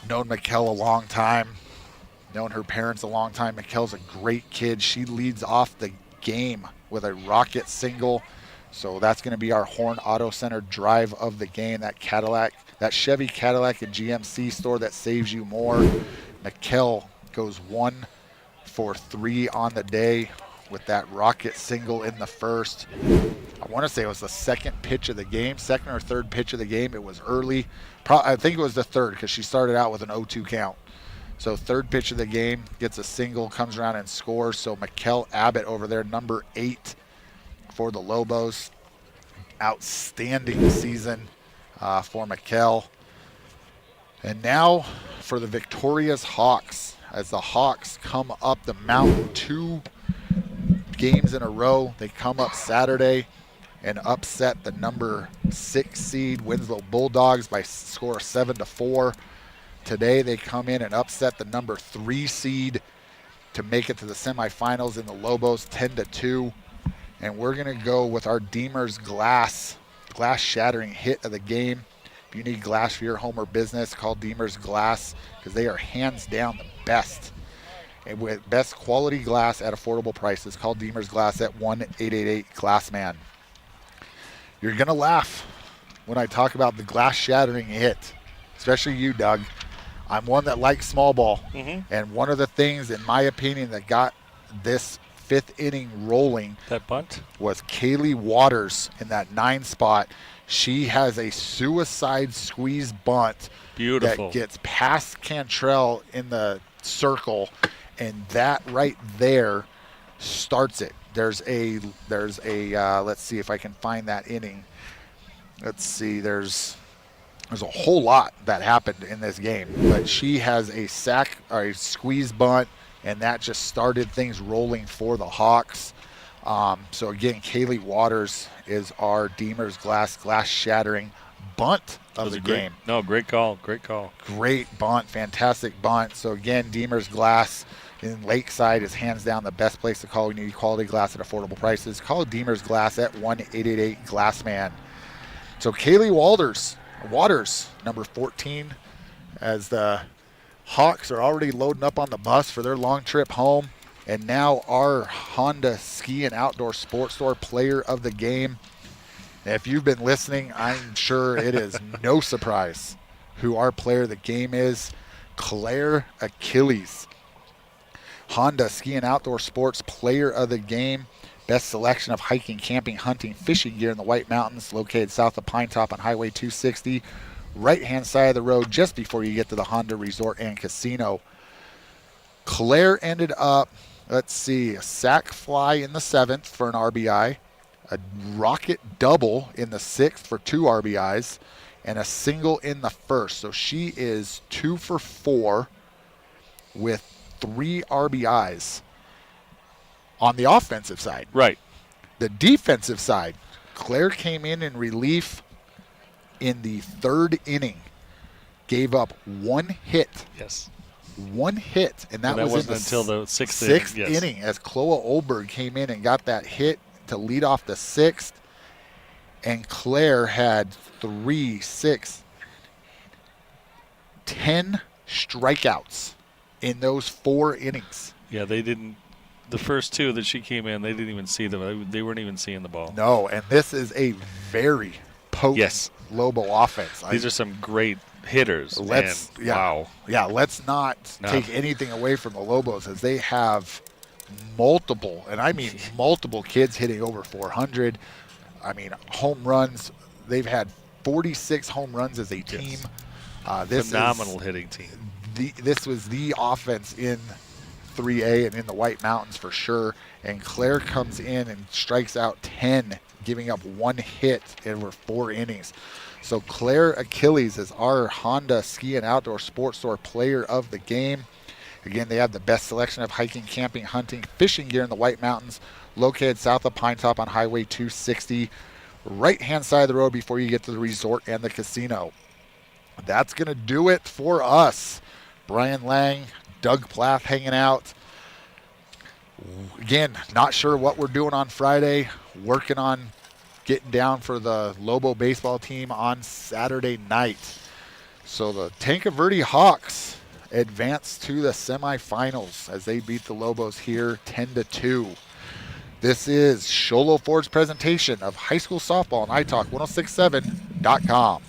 Speaker 2: Known Mikkel a long time, known her parents a long time. Mikkel's a great kid. She leads off the game with a rocket single. So that's going to be our Horn Auto Center drive of the game. That Chevy Cadillac and GMC store that saves you more. Mikkel goes 1 for 3 on the day with that rocket single in the first. I want to say it was the second or third pitch of the game. It was early. I think it was the third because she started out with an 0-2 count. So third pitch of the game, gets a single, comes around and scores. So Mikkel Abbott over there, number 8 for the Lobos. Outstanding season for Mikkel. And now for the victorious Hawks, as the Hawks come up the mountain 2 games in a row. They come up Saturday and upset the number 6 seed Winslow Bulldogs by score of 7-4. Today they come in and upset the number 3 seed to make it to the semifinals in the Lobos 10-2. And we're going to go with our Deemer's glass shattering hit of the game. If you need glass for your home or business, call Deemer's Glass because they are hands down the best. And with best quality glass at affordable prices, call Deemer's Glass at 1-888-GLASSMAN. You're going to laugh when I talk about the glass shattering hit, especially you, Doug. I'm one that likes small ball. And one of the things, in my opinion, that got this 5th inning rolling.
Speaker 11: That bunt
Speaker 2: was Kaylee Waters in that 9 spot. She has a suicide squeeze bunt.
Speaker 11: Beautiful.
Speaker 2: That gets past Cantrell in the circle, and that right there starts it. There's a let's see if I can find that inning. Let's see, there's a whole lot that happened in this game, but she has a sack or a squeeze bunt, and that just started things rolling for the Hawks. So again, Kaylee Waters is our Deemer's glass shattering bunt of the game.
Speaker 11: No, great call. Great
Speaker 2: bunt, fantastic bunt. So again, Deemer's glass in Lakeside is hands down the best place to call. We need quality glass at affordable prices. Call Deemer's Glass at 1-888-GLASSMAN. So Kaylee Waters, number 14, as the Hawks are already loading up on the bus for their long trip home. And now our Honda Ski and Outdoor Sports Store Player of the Game. If you've been listening, I'm sure it is no surprise who our Player of the Game is. Claire Achilles. Honda Ski and Outdoor Sports Player of the Game. Best selection of hiking, camping, hunting, fishing gear in the White Mountains, located south of Pine Top on Highway 260. Right-hand side of the road just before you get to the Honda Resort and Casino. Claire ended up, let's see, a sack fly in the 7th for an RBI, a rocket double in the 6th for 2 RBIs, and a single in the 1st. So she is 2 for 4 with 3 RBIs on the offensive side.
Speaker 11: Right.
Speaker 2: The defensive side, Claire came in relief in the 3rd inning, gave up 1 hit.
Speaker 11: Yes.
Speaker 2: 1 hit, and that was
Speaker 11: wasn't until the 6th
Speaker 2: inning, as Chloe Olberg came in and got that hit to lead off the 6th. And Claire had 3, 6, 10 strikeouts in those 4 innings.
Speaker 11: Yeah, they didn't. The first 2 that she came in, they didn't even see them. They weren't even seeing the ball.
Speaker 2: No, and this is a very potent Lobo offense.
Speaker 11: These are some great hitters. Wow.
Speaker 2: Yeah, let's not take anything away from the Lobos, as they have multiple, and I mean multiple kids hitting over 400. I mean, home runs. They've had 46 home runs as a team. This
Speaker 11: phenomenal hitting team.
Speaker 2: This was the offense in 3A and in the White Mountains for sure. And Claire comes in and strikes out 10, giving up 1 hit over 4 innings. So Claire Achilles is our Honda Ski and Outdoor Sports Store Player of the Game. Again, they have the best selection of hiking, camping, hunting, fishing gear in the White Mountains, located south of Pine Top on Highway 260, right-hand side of the road before you get to the resort and the casino. That's going to do it for us. Brian Lang, Doug Plath hanging out. Again, not sure what we're doing on Friday. Working on getting down for the Lobo baseball team on Saturday night. So the TANQUE VERDE Hawks advance to the semifinals as they beat the Lobos here 10-2. This is Sholo Ford's presentation of high school softball on iTalk1067.com.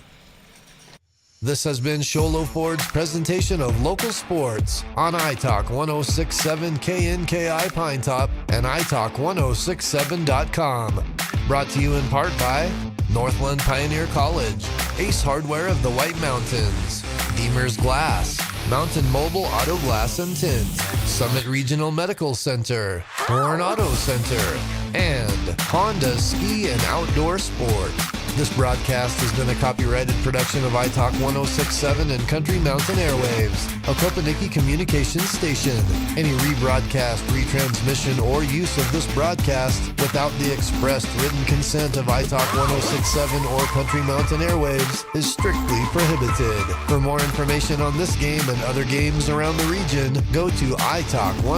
Speaker 1: This has been Sholo Ford's presentation of local sports on iTalk 1067 KNKI Pine Top and iTalk1067.com. Brought to you in part by Northland Pioneer College, Ace Hardware of the White Mountains, Deemer's Glass, Mountain Mobile Auto Glass and Tint, Summit Regional Medical Center, Warren Auto Center, and Honda Ski and Outdoor Sport. This broadcast has been a copyrighted production of iTalk 1067 and Country Mountain Airwaves, a Kopaniki communications station. Any rebroadcast, retransmission, or use of this broadcast without the expressed written consent of iTalk 1067 or Country Mountain Airwaves is strictly prohibited. For more information on this game and other games around the region, go to iTalk 1067.